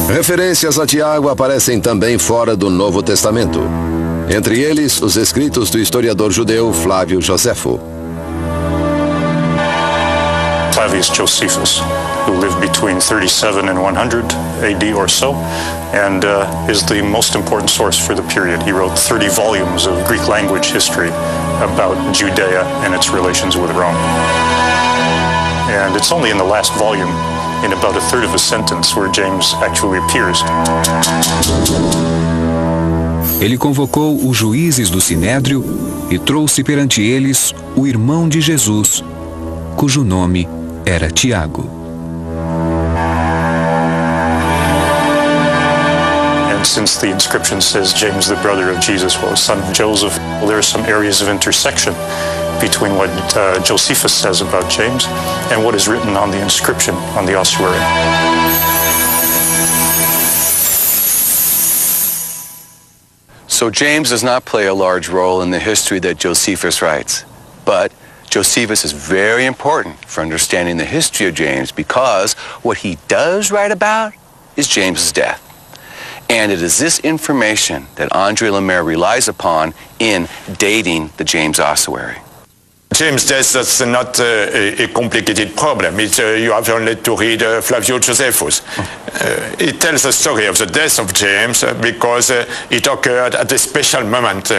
Referências a Tiago aparecem também fora do Novo Testamento. Entre eles, os escritos do historiador judeu Flávio Josefo. Flavius Josephus, who lived between 37 and 100 AD or so, and is the most important source for the period. He wrote 30 volumes of Greek language history about Judea and its relations with Rome. And it's only in the last volume, in about a third of a sentence, where James actually appears. Ele convocou os juízes do Sinédrio e trouxe perante eles o irmão de Jesus, cujo nome era Tiago. And since the inscription says James, the brother of Jesus, was son of Joseph, there are some areas of intersection between what Josephus says about James and what is written on the inscription on the ossuary. So James does not play a large role in the history that Josephus writes, but Josephus is very important for understanding the history of James because what he does write about is James's death. And it is this information that André Lemaire relies upon in dating the James ossuary. James' death, that's not a complicated problem. You have only to read Flavio Josephus. It tells the story of the death of James because it occurred at a special moment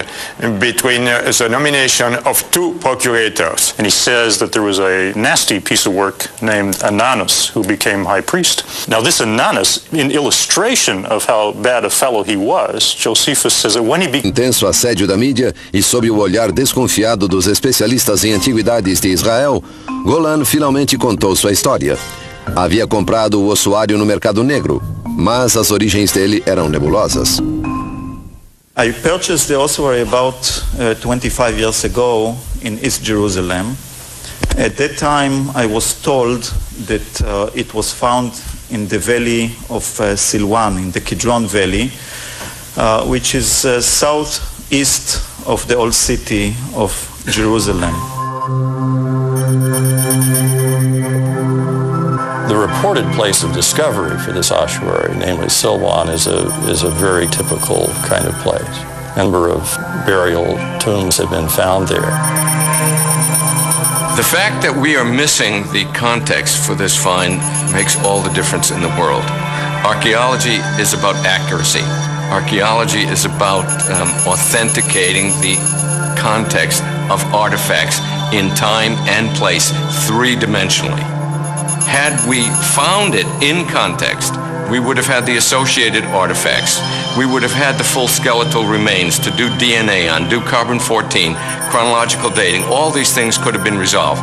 between the nomination of two procurators. And he says that there was a nasty piece of work named Ananus who became high priest. Now this Ananus, in illustration of how bad a fellow he was, Josephus says that when he became... Intenso assédio da mídia e sob o olhar desconfiado dos especialistas em antiguidades de Israel, Golan finalmente contou sua história. Havia comprado o ossuário no mercado negro, mas as origens dele eram nebulosas. I purchased the ossuary about 25 years ago in East Jerusalem. At that time, I was told that it was found in the valley of Silwan, in the Kidron Valley, which is southeast of the old city of Jerusalem. The reported place of discovery for this ossuary, namely Silwan, is a very typical kind of place. A number of burial tombs have been found there. The fact that we are missing the context for this find makes all the difference in the world. Archaeology is about accuracy. Archaeology is about authenticating the context of artifacts in time and place three-dimensionally. Had we found it in context, we would have had the associated artifacts. We would have had the full skeletal remains to do DNA on, do carbon-14, chronological dating. All these things could have been resolved.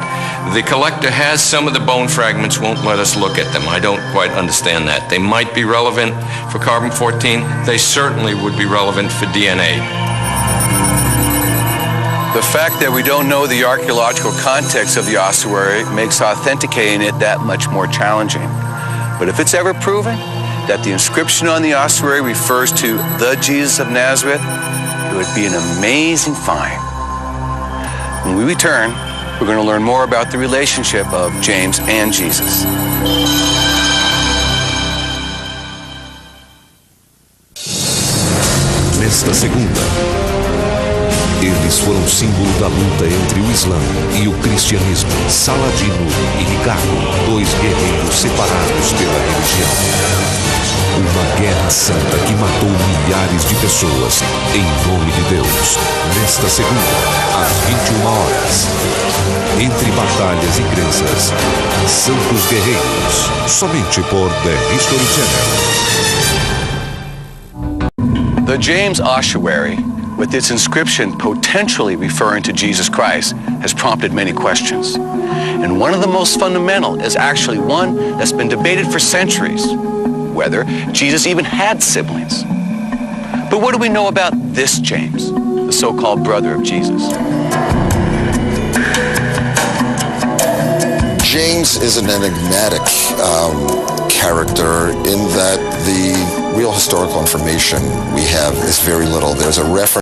The collector has some of the bone fragments, won't let us look at them. I don't quite understand that. They might be relevant for carbon-14. They certainly would be relevant for DNA. The fact that we don't know the archaeological context of the ossuary makes authenticating it that much more challenging. But if it's ever proven that the inscription on the ossuary refers to the Jesus of Nazareth, it would be an amazing find. When we return, we're going to learn more about the relationship of James and Jesus. Nesta segunda, eles foram símbolo da luta entre o Islã e o cristianismo. Saladino e Ricardo, dois guerreiros separados pela religião. Uma guerra santa que matou milhares de pessoas em nome de Deus. Nesta segunda, às 21 horas. Entre batalhas e crenças, Santos Guerreiros, somente por The History Channel. The James ossuary, with its inscription potentially referring to Jesus Christ, has prompted many questions. And one of the most fundamental is actually one that's been debated for centuries, whether Jesus even had siblings. But what do we know about this James, the so-called brother of Jesus? James is an enigmatic character in that the real historical information we have is very little. There's a reference